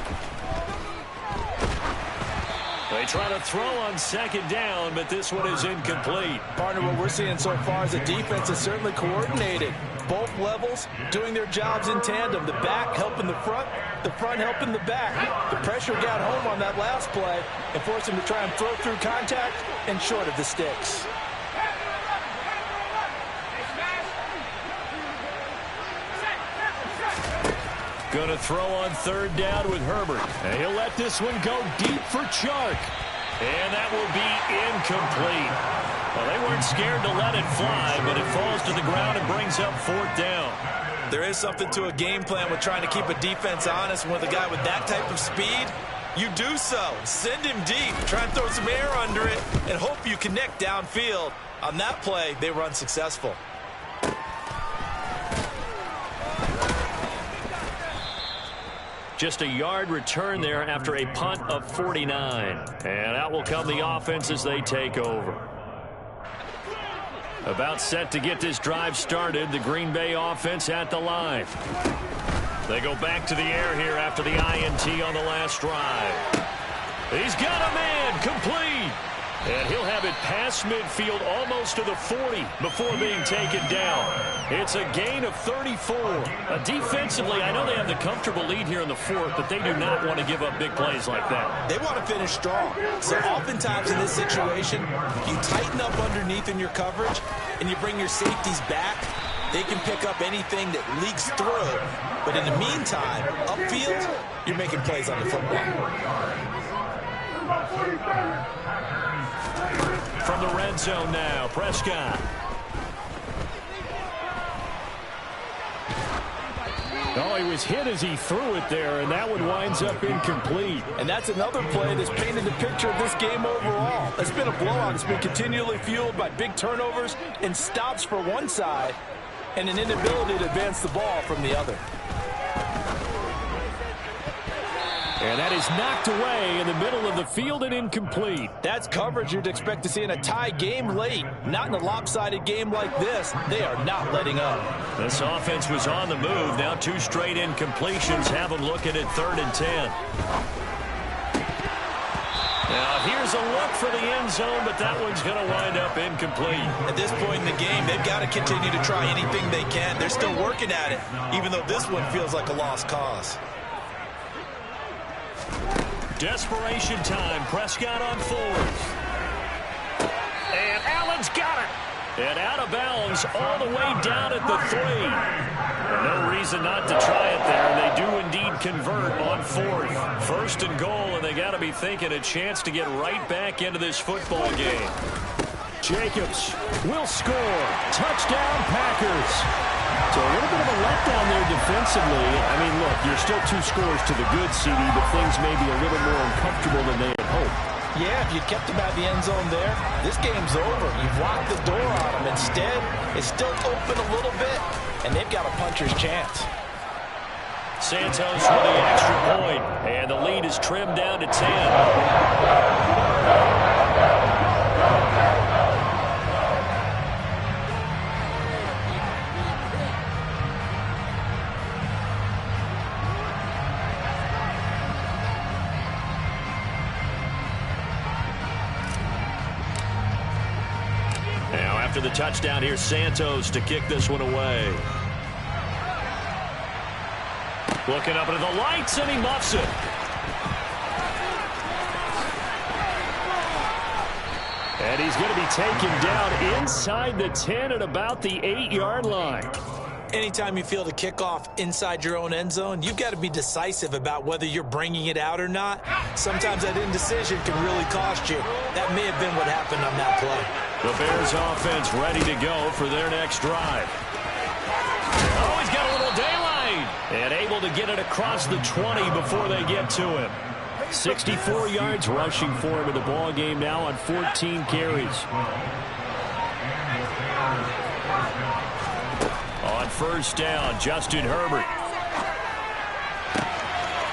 They try to throw on second down, but this one is incomplete. Partner, what we're seeing so far is the defense is certainly coordinated. Both levels doing their jobs in tandem. The back helping the front helping the back. The pressure got home on that last play and forced him to try and throw through contact and short of the sticks. Going to throw on third down with Herbert. And he'll let this one go deep for Chark. And that will be incomplete. Well, they weren't scared to let it fly, but it falls to the ground and brings up fourth down. There is something to a game plan with trying to keep a defense honest. With a guy with that type of speed, you do so. Send him deep. Try and throw some air under it and hope you connect downfield. On that play, they were unsuccessful. Just a yard return there after a punt of 49. And out will come the offense as they take over. About set to get this drive started, the Green Bay offense at the line. They go back to the air here after the INT on the last drive. He's got a man, complete. And he'll have it past midfield almost to the 40 before being taken down. It's a gain of 34. Defensively, I know they have the comfortable lead here in the fourth, but they do not want to give up big plays like that. They want to finish strong. So oftentimes in this situation, you tighten up underneath in your coverage and you bring your safeties back. They can pick up anything that leaks through. But in the meantime, upfield, you're making plays on the football. From the red zone now, Prescott. Oh, he was hit as he threw it there, and that one winds up incomplete. And that's another play that's painted the picture of this game overall. It's been a blowout. It's been continually fueled by big turnovers and stops for one side and an inability to advance the ball from the other. And that is knocked away in the middle of the field and incomplete. That's coverage you'd expect to see in a tie game late. Not in a lopsided game like this. They are not letting up. This offense was on the move. Now two straight incompletions have them looking at 3rd and 10. Now here's a look for the end zone, but that one's going to wind up incomplete. At this point in the game, they've got to continue to try anything they can. They're still working at it, even though this one feels like a lost cause. Desperation time. Prescott on 4th. And Allen's got it. And out of bounds all the way down at the 3. No reason not to try it there. And they do indeed convert on 4th. 1st and goal, and they got to be thinking a chance to get right back into this football game. Jacobs will score. Touchdown, Packers. So a little bit of a letdown there defensively. I mean, look, you're still 2 scores to the good, CD, but things may be a little more uncomfortable than they had hoped. Yeah, if you'd kept them at the end zone there, this game's over. You've locked the door on them. Instead, it's still open a little bit, and they've got a puncher's chance. Santos with the extra point, and the lead is trimmed down to 10. After the touchdown, here's Santos to kick this one away. Looking up into the lights, and he muffs it. And he's going to be taken down inside the 10 at about the 8-yard line. Anytime you feel the kickoff inside your own end zone, you've got to be decisive about whether you're bringing it out or not. Sometimes that indecision can really cost you. That may have been what happened on that play. The Bears offense ready to go for their next drive. Oh, he's got a little daylight. And able to get it across the 20 before they get to him. 64 yards rushing for him in the ball game now on 14 carries. On 1st down, Justin Herbert.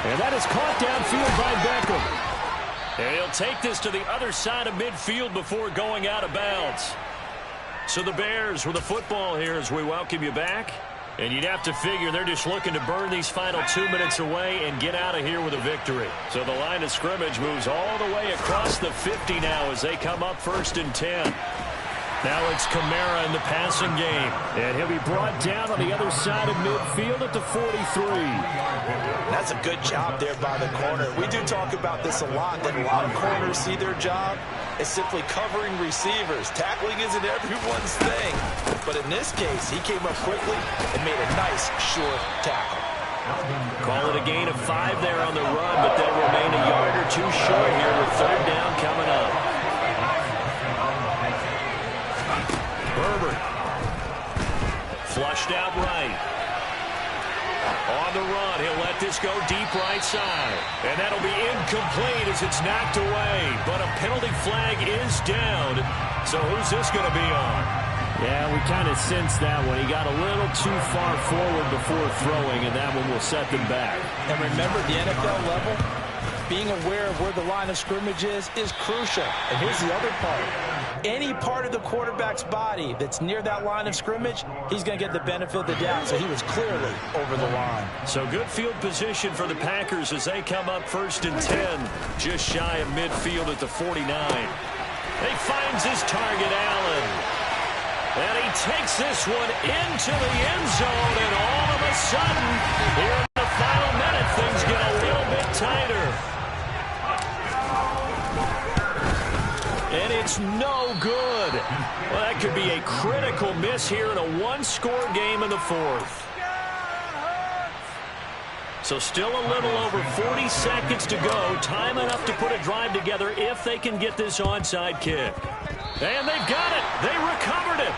And that is caught downfield by Beckham. And he'll take this to the other side of midfield before going out of bounds. So the Bears with the football here as we welcome you back. And you'd have to figure they're just looking to burn these final 2 minutes away and get out of here with a victory. So the line of scrimmage moves all the way across the 50 now as they come up 1st and 10. Now it's Kamara in the passing game. And he'll be brought down on the other side of midfield at the 43. That's a good job there by the corner. We do talk about this a lot, that a lot of corners see their job as simply covering receivers. Tackling isn't everyone's thing. But in this case, he came up quickly and made a nice, short tackle. Call it a gain of 5 there on the run, but they'll remain a yard or 2 short here with 3rd down coming up. Herbert. Flushed out right. On the run, he'll let this go deep right side. And that'll be incomplete as it's knocked away. But a penalty flag is down. So who's this going to be on? Yeah, we kind of sensed that one. He got a little too far forward before throwing, and that one will set them back. And remember, the NFL level, being aware of where the line of scrimmage is crucial. And here's the other part. Any part of the quarterback's body that's near that line of scrimmage, he's going to get the benefit of the doubt. So he was clearly over the line. So good field position for the Packers as they come up 1st and 10, just shy of midfield at the 49. He finds his target, Allen. And he takes this one into the end zone, and all of a sudden, here in the final minute, things get a little bit tighter. And it's no good. Well, that could be a critical miss here in a 1-score game in the 4th. So still a little over 40 seconds to go. Time enough to put a drive together if they can get this onside kick. And they've got it. They recovered it.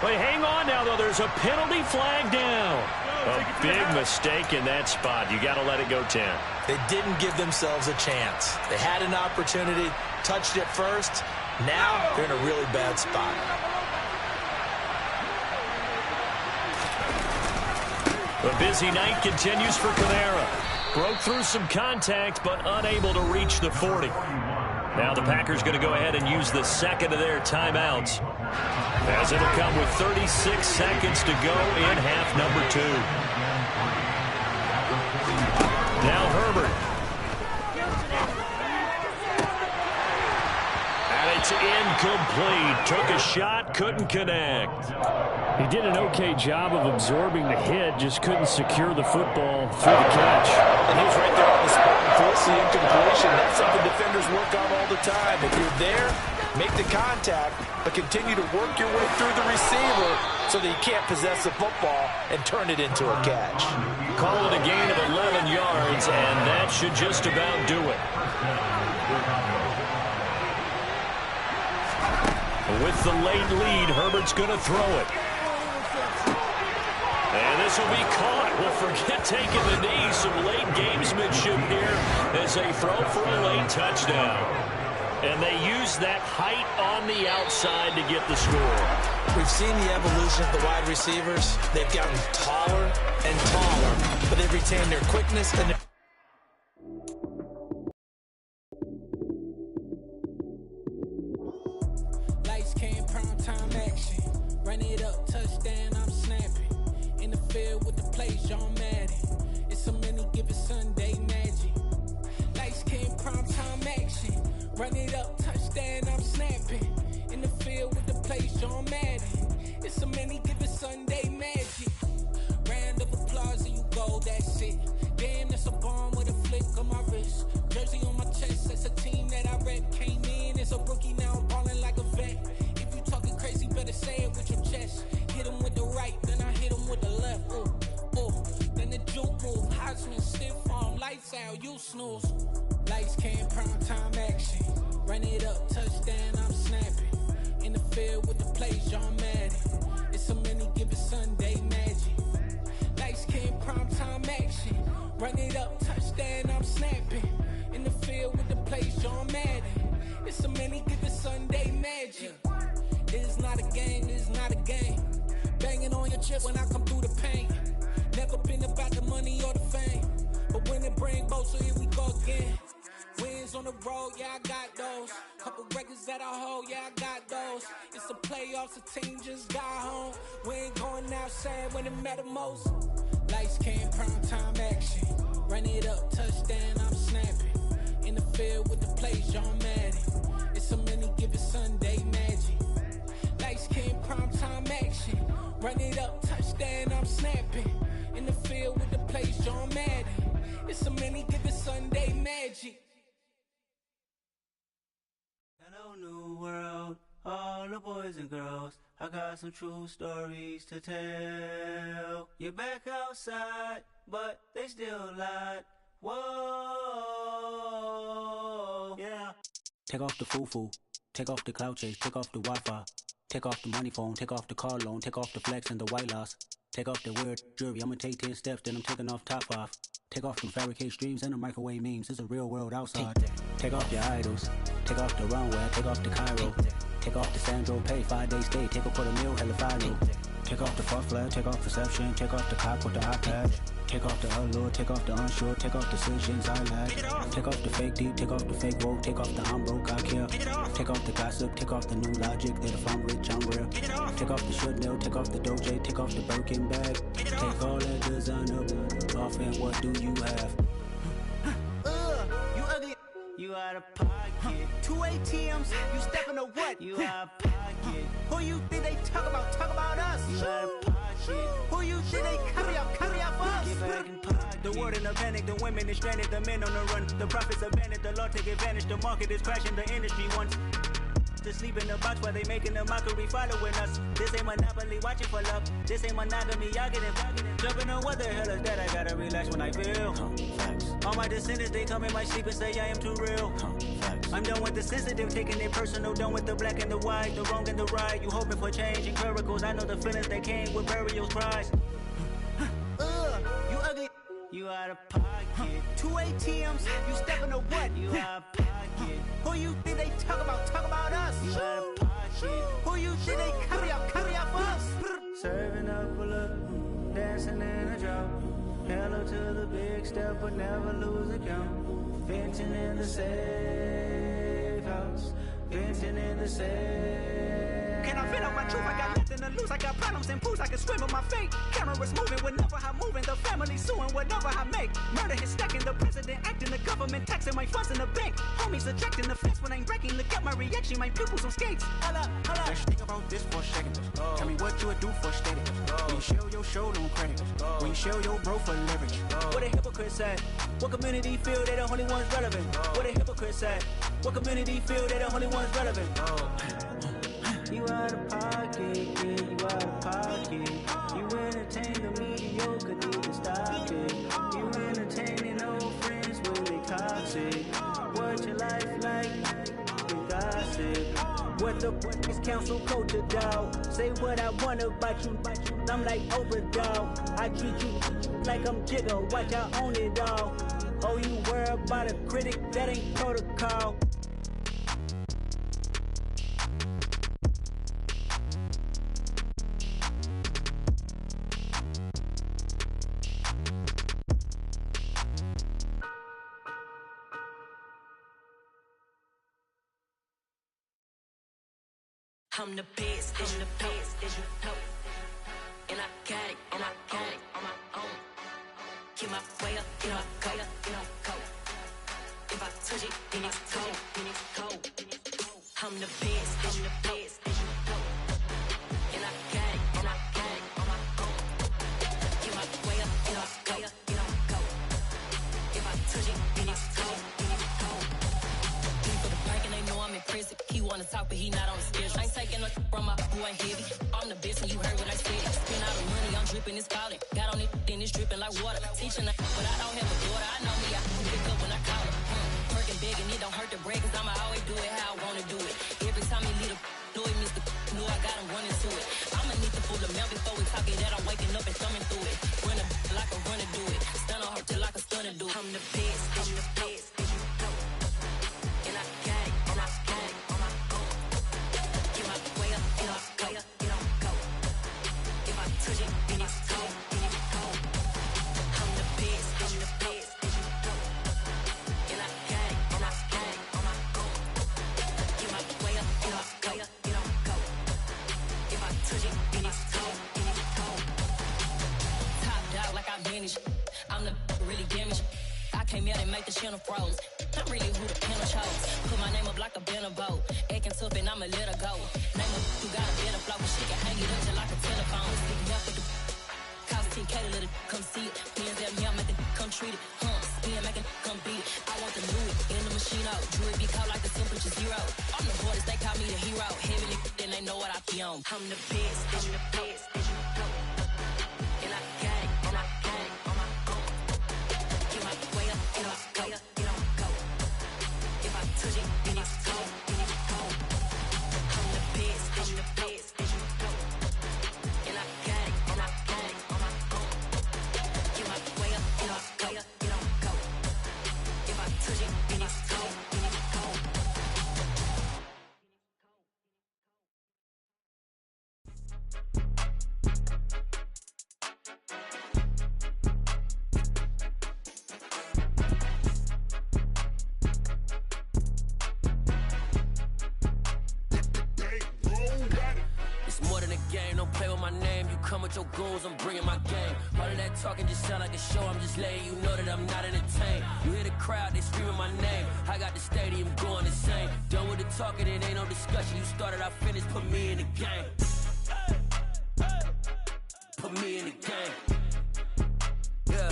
Wait, hang on now, though. There's a penalty flag down. A big mistake in that spot. You got to let it go 10. They didn't give themselves a chance. They had an opportunity, touched it first. Now they're in a really bad spot. A busy night continues for Kamara. Broke through some contact, but unable to reach the 40. Now the Packers going to go ahead and use the second of their timeouts, as it'll come with 36 seconds to go in half number 2. Now Herbert. And it's incomplete. Took a shot, couldn't connect. He did an okay job of absorbing the hit, just couldn't secure the football through the catch. And he was right there on the spot and forced the incompletion. That's something defenders work on all the time. If you're there, make the contact, but continue to work your way through the receiver so that you can't possess the football and turn it into a catch. Call it a gain of 11 yards, and that should just about do it. With the late lead, Herbert's going to throw it. And this will be caught. Well, forget taking the knee. Some late gamesmanship here as they throw for a late touchdown. And they use that height on the outside to get the score. We've seen the evolution of the wide receivers. They've gotten taller and taller, but they've retained their quickness and their... Lights came, prime time action. Run it up, touchdown, I'm snapping. In the field with the plays, John Madden. It's so many, give it Sunday magic. Lights came, prime time action. Run it up, touchdown, I'm snapping. In the field with the plays, John Madden. It's so many, give it Sunday magic. Round of applause and you go, that's it. Damn, that's a bomb with a flick on my wrist. Jersey on my chest, that's a team that I rep. Came in as a rookie, now I'm balling like a vet. If you talking crazy, better say it with your chest. Hit him with the right, then I hit him with the left. Ooh, ooh. Then the juke move, Heisman, stiff arm, lights out, you snooze. Lights came, prime time action. Run it up, touchdown, I'm snapping. In the field with the plays, John Madden. It's so many, give it Sunday magic. Lights came, prime time action. Run it up, touchdown, I'm snapping. In the field with the plays, John Madden. It's so many, give it Sunday magic. This is not a game, this is not a game. Banging on your chest when I come through the pain. Never been about the money or the fame. But when it bring both, so here we go again. Wins Rings on the road, yeah, I got those. Couple records that I hold, yeah, I got those. It's the playoffs, the team just got home. We ain't going outside when it matter most. Lights came, prime time action. Run it up, touchdown, I'm snapping. In the field with the plays, John Madden. It's so many given Sunday magic. Lights came, prime time action. Run it up, touchdown, I'm snapping. In the field with the plays, John Madden. It's so many given Sunday magic. Hello, new world, all the boys and girls. I got some true stories to tell. You're back outside, but they still lied. Whoa, yeah. Take off the foo-foo, take off the cloud chase, take off the Wi-Fi. Take off the money phone, take off the car loan, take off the flex and the white loss. Take off the weird jewelry, I'ma take 10 steps, then I'm taking off top 5. Take off them fabricated streams and the microwave memes, it's a real world outside. Take off your idols, take off the runway, take off the Cairo. Take off the Sandro Pay, 5-day stay, take a quarter meal, hella follow. Take off the fuck flag, take off perception, take off the cop with the iPad. Take off the allure, take off the unsure, take off decisions I lack. Take off the fake deep, take off the fake woke, take off the I'm broke, I care. Take off the gossip, take off the new logic, that if I'm rich, I'm real. Take off the should know, take off the Doge, take off the Birkin bag. Take all that designer off and what do you have? You ugly, you out of pocket. 2 ATMs, you stepping to what? You out of pocket. Who you think they talk about us? You out of pocket. Who you think they carry out for us? Get back in pocket. The world in a panic, the women is stranded, the men on the run. The profits abandoned, the law take advantage, the market is crashing, the industry wants to sleep in the box while they making a mockery following us. This ain't monopoly, watching for love. This ain't monogamy, y'all getting jumping on what the hell is that? I gotta relax when I feel. All my descendants, they come in my sleep and say I am too real. I'm done with the sensitive, taking it personal, done with the black and the white, the wrong and the right. You hoping for change and miracles, I know the feelings that came with burial cries. You ugly, you out of pocket. 2 ATMs, you stepping to what? You out of pocket. Who you think they talk about us? You out of pocket. Who you think they carry out for us? Serving up a look, dancing in a drop. Hello to the big step, but never lose a count. Venting in the safe house, venting in the safe. Can I vent out my truth? I got nothing to lose. I got problems and pools. I can swim with my fate. Cameras moving whenever I'm moving. The family suing whatever I make. Murder is stacking. The president acting. The government taxing my funds in the bank. Homies attracting the fence when I'm wrecking. Look at my reaction. My pupils on skates. Holla, holla. Let's think about this for a second. Tell me what you would do for steady. When you show your show, don't credit. When you show your bro for leverage. What a hypocrite said. What community feel they the only ones relevant? What a hypocrite said. What community feel they the only ones relevant? You out of pocket, yeah, you out of pocket. You entertain the mediocre, need to stop it. You entertaining old friends, really toxic. What your life like? You gossip. What the is council culture, dog? Say what I want about you, I'm like Oprah, dog. I treat you like I'm Jigga, watch I own it all. Oh, you worry about a critic, that ain't protocol. I'm the best, I'm the best, as you know. And I got it on my own. Get my way up, get my go. If I touch it, then it's cold. I'm the best, as you know. And I got it on my own. Get my way up, get my go. If I touch it, then it's cold. For the park and they know I'm in prison. He wanna talk, but he not on the schedule. I ain't taking no from my boy heavy. I'm the best, and you heard what I said. Spend all the money, I'm dripping, it's falling. Got on it, then it's dripping like water. Teaching her, but I don't have a daughter. I know me, I can pick up when I call her. Working big, and it don't hurt to break, cause I'ma always do it how I wanna do it. Every time he lead a do it, Mr. Knew I got him running to it. I'ma need to pull the milk before we talk it that I'm waking up and thumbing through it. Run a like a runner do it. Stun on her till like a stunner do it. I'm the best, I'm the best, as you know. And I got it, and I got it on my own. Get my way up, get my go. If I touch it, then it's cold. I'm the best, I'm the best. touch it, then it's cold. Top dog like I manage. I'm the really damaged. I came out and make the channel froze. I'm really who the panel chose. Put my name up like a banner boat. Acting tough and I'ma let her go. Name her who got a better flow. She can hang it up just like a telephone. Sticking up with the cost 10K to let it come see it. Hands at me, I make it come treat it. Spin, make it come beat it. I want the new in the machine out. Jewelry be caught like the temperature zero. I'm the hardest, they call me the hero. Heavily, then they know what I be on. I'm the best, I'm the best, and you go. And I got it, and I got it on my own. Get my way up, get my way up, get on go. If I touch it, then it's cold, then it's cold. I'm the best, I'm the best, and you go. And I got it, and I got it on my own. Get my way up, get my way up, get on go. If I touch it, then it's cold, then it's cold. It's more than a game, don't play with my name. You come with your goons, I'm bringing my game. All of that talking just sound like a show, I'm just letting you know that I'm not entertained. You hear the crowd, they screaming my name. I got the stadium going insane. Done with the talking, it ain't no discussion. You started, I finished, put me in the game. Put me in the game. Yeah,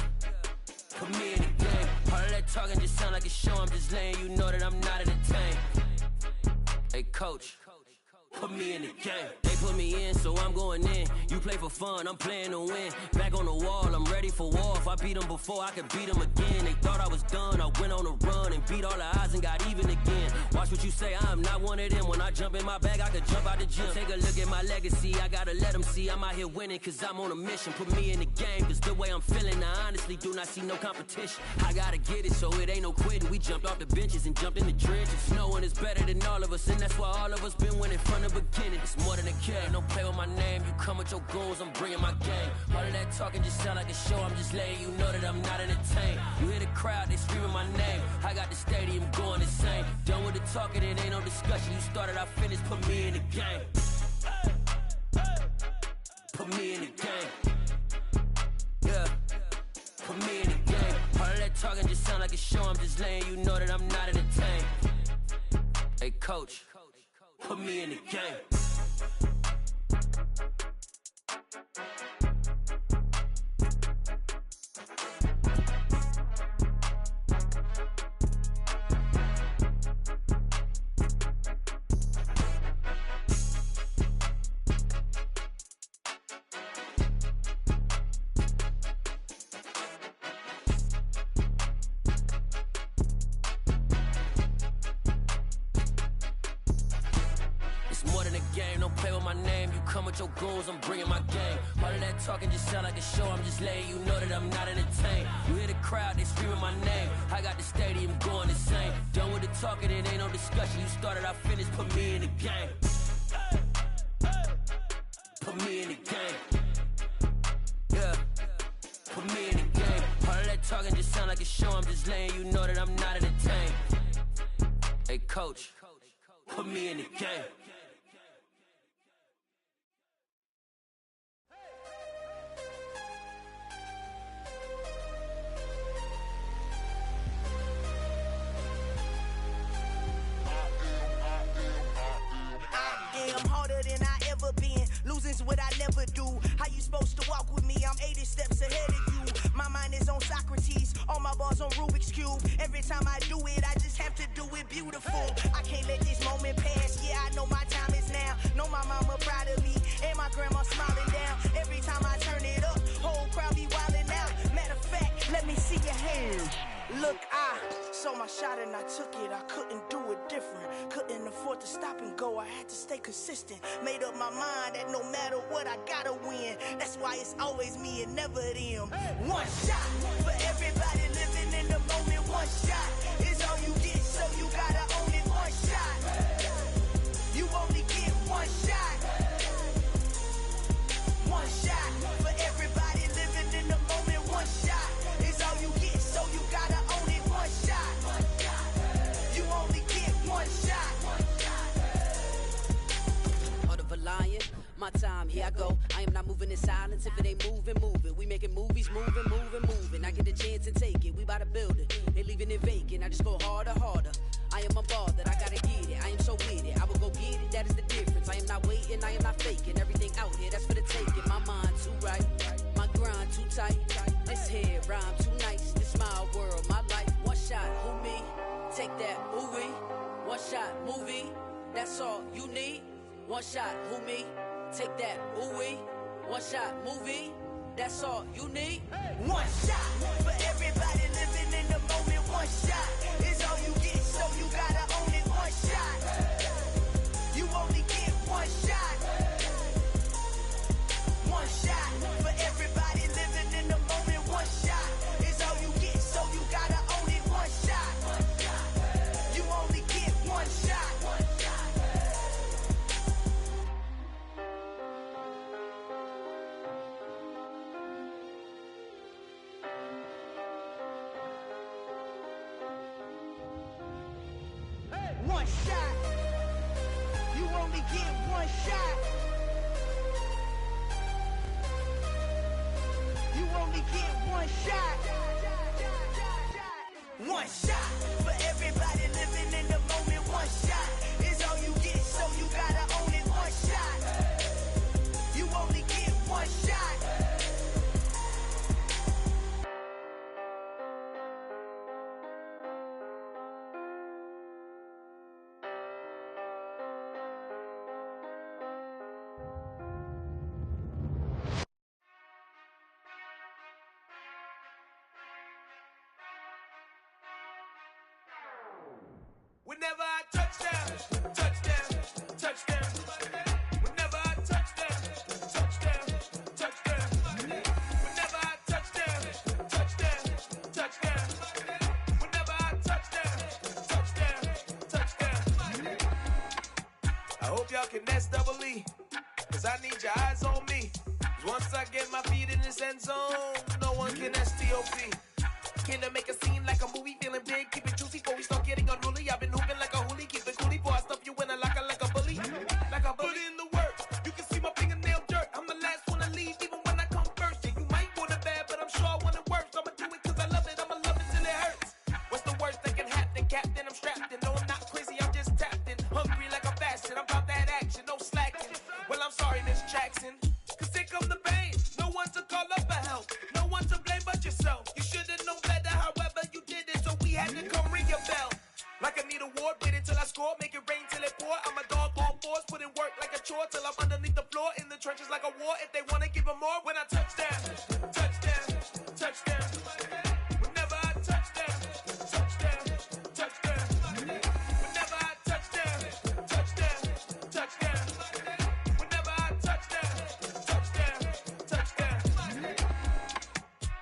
put me in the game. All of that talking just sound like a show, I'm just letting you know that I'm not entertained. Hey coach, put me in the game. They put me in, so I'm going in. You play for fun, I'm playing to win. Back on the wall, I'm ready for war. If I beat them before, I could beat them again. They thought I was done, I went on a run and beat all the odds and got even again. Watch what you say, I'm not one of them. When I jump in my bag, I could jump out the gym. Take a look at my legacy, I gotta let them see I'm out here winning, cause I'm on a mission. Put me in the game, cause the way I'm feeling, I honestly do not see no competition. I gotta get it, so it ain't no quitting. We jumped off the benches and jumped in the trenches. No one is better than all of us, and that's why all of us been winning from the beginning. It's more than a game, don't play with my name. You come with your goons, I'm bringing my game. All of that talking just sound like a show, I'm just letting you know that I'm not entertained. You hear the crowd, they screaming my name. I got the stadium going insane. Done with the talking, it ain't no discussion. You started, I finished, put me in the game. Put me in the game. Yeah, put me in the game. All of that talking just sound like a show, I'm just letting you know that I'm not entertained. Hey coach, put me in the game. Your goals, I'm bringing my game. All of that talking just sound like a show, I'm just letting you know that I'm not entertained. You hear the crowd, they screaming my name. I got the stadium going insane. Done with the talking, it ain't no discussion. You started, I finished, put me in the game. Put me in the game. Yeah, put me in the game. All of that talking just sound like a show, I'm just letting you know that I'm not entertained. Hey coach, put me in the game. Losing's what I never do. How you supposed to walk with me? I'm 80 steps ahead of you. My mind is on Socrates, all my bars on Rubik's Cube. Every time I do it, I just have to do it beautiful. I can't let this moment pass. Yeah, I know my time is now. Know my mama proud of me, and my grandma smiling down. Every time I turn it up, whole crowd be wildin' out. Matter of fact, let me see your hands. Look, I saw my shot and I took it. I couldn't do it different. Couldn't afford to stop and go. I had to stay consistent. Made up my mind that no matter what, I gotta win. That's why it's always me and never them. One shot for everybody living in the moment. One shot is all you get, so you gotta own it. One shot. You only get one shot. One shot for everybody living in the moment. One shot is all you get, so you gotta own it. One shot. You only get one shot. Heart of a lion, my time here I go. I am not moving in silence. If it ain't moving, moving. We making movies, moving, moving, moving. I get the chance to take it. We bout to build it. They leaving it vacant. I just go harder, harder. I am a ball that I gotta get it. I am so with it. I will go get it. That is the difference. I am not waiting. I am not faking. Everything out here, that's for the taking. My mind too right. My grind too tight. This head rhyme too nice. This my world, my life. One shot, who me? Take that, movie. One shot, movie. That's all you need. One shot, who me? Take that, ooh-wee. One shot, movie. That's all you need. One shot for everybody living in the moment. One shot is all you get, so you gotta own it. One shot. You only get one shot. One shot for everybody living in the moment. One shot is all you get, so you gotta own it. One shot. You only get one shot. One shot. You only get one shot. You only get one shot. One shot for everybody living in the moment. One shot is all you get, so you gotta own it. One shot. You only get one shot. Whenever I touchdown, touchdown, touchdown. Whenever I touchdown, touchdown, touchdown. Whenever I touchdown, touchdown, touchdown. Whenever I touchdown, touchdown, touchdown. I hope y'all can S-double-E, cause I need your eyes on me. Cause once I get my feet in this end zone, no one can S-T-O-P. Came to make a scene like a movie, feeling big, keep it juicy before we start getting unruly. I've been hooping like a hoolie, keep it coolie before I stuff you in a locker like a bully. Like a bully. Put in the work, you can see my fingernail dirt. I'm the last one to leave, even when I come first. Yeah, you might want it bad, but I'm sure I want it worse. I'ma do it cause I love it, I'ma love it till it hurts. What's the worst that can happen, Captain? I'm strapped in, no I'm not crazy, I'm just tapped in. Hungry like a bastard, I'm about that action, no slacking. Well, I'm sorry, Miss Jackson, cause here come the pain. No one to call up for help, no one to blame but yourself. You should've known better, however you did it, so we had to come ring your bell. Like I need a ward, wait until I score, make it rain till it pour. I'm a dog on fours, put in work like a chore till I'm underneath the floor, in the trenches like a war. If they wanna give them more, when I touchdown, touchdown, touchdown. Whenever I touchdown, touchdown, touchdown. Whenever I touchdown, touchdown, touchdown. Whenever I touchdown, touchdown, touchdown.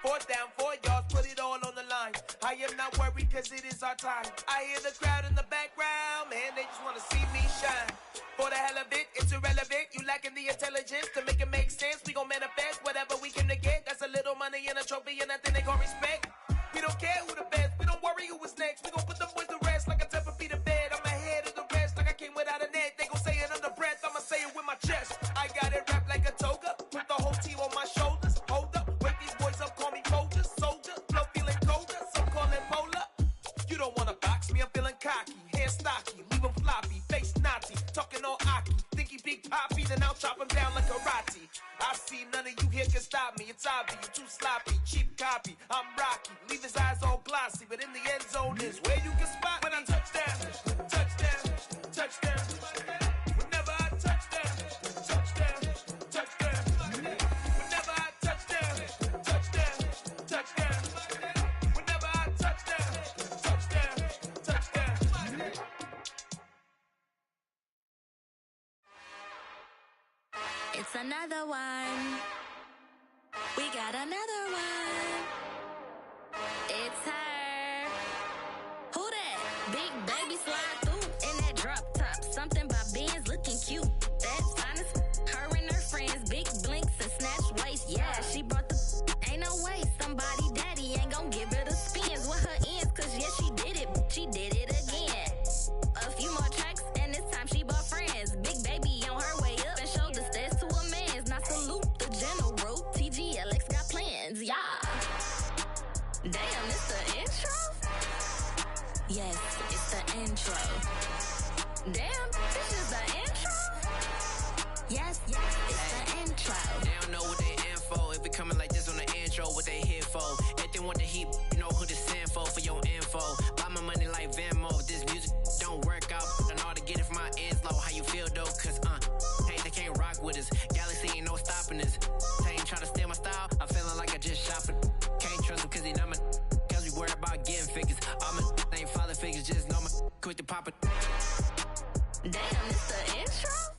Fourth down, 4 yards, put it all on the line. I am not worried cause it is our time. I hear the crowd in the background, man, they just wanna see me shine. For the hell of it, it's irrelevant. You lacking the intelligence to make it make sense. We gon' manifest whatever we came to get. That's a little money and a trophy and nothing they gon' respect. We don't care who the best, we don't worry who was next. We gon' put them boys to rest like a 10 feet of bed. I'm ahead of the rest like I came without a net. They gon' say it under breath, I'ma say it with my chest. I got it wrapped like a toga, put the whole team on my shoulders. Hold up, wake these boys up, call me Folger, soldier. Flow feeling colder, some call it polar. You don't wanna box me, I'm feeling cocky. Hair stocky, leave him floppy, face naughty. Talking all aki, think he big poppy, then I'll chop him down like karate. I see none of you here can stop me. It's obvious, you too sloppy, cheap copy. I'm rocky, leave his eyes all glossy, but in the end zone is where you can spot when I touchdown, touchdown, touchdown. Whenever I touchdown, touchdown, touchdown. Whenever I touchdown, touchdown, touchdown. Whenever I touchdown, touchdown, touchdown. It's another one. We got another one. It's her. Who that? Big baby slide through in that drop top. Something about Benz looking cute. That's honest. Her and her friends, big blinks and snatch waist. Yeah, she brought the. Ain't no way somebody daddy ain't gon' give her the spins with her ends. Cause yeah, she did it. She did it again. A few more tracks and this time she bought friends. Big baby on her way up and showed the stairs to a man's. intro. Damn, this is the intro? Yes, it's the intro. They don't know what they in for. If we coming like this on the intro, what they here for? If they want the heat, you know who to send for your info. Buy my money like Venmo. This music don't work out. And all to get it from my ends low. How you feel though? Cause hey, they can't rock with us. Galaxy ain't no stopping us. They ain't try to steal my style. I'm feeling like I just shopping. Can't trust him cause he not my. Cause we worried about getting figures. All my ain't father figures. Just know my quick to pop it. Damn, it's the intro?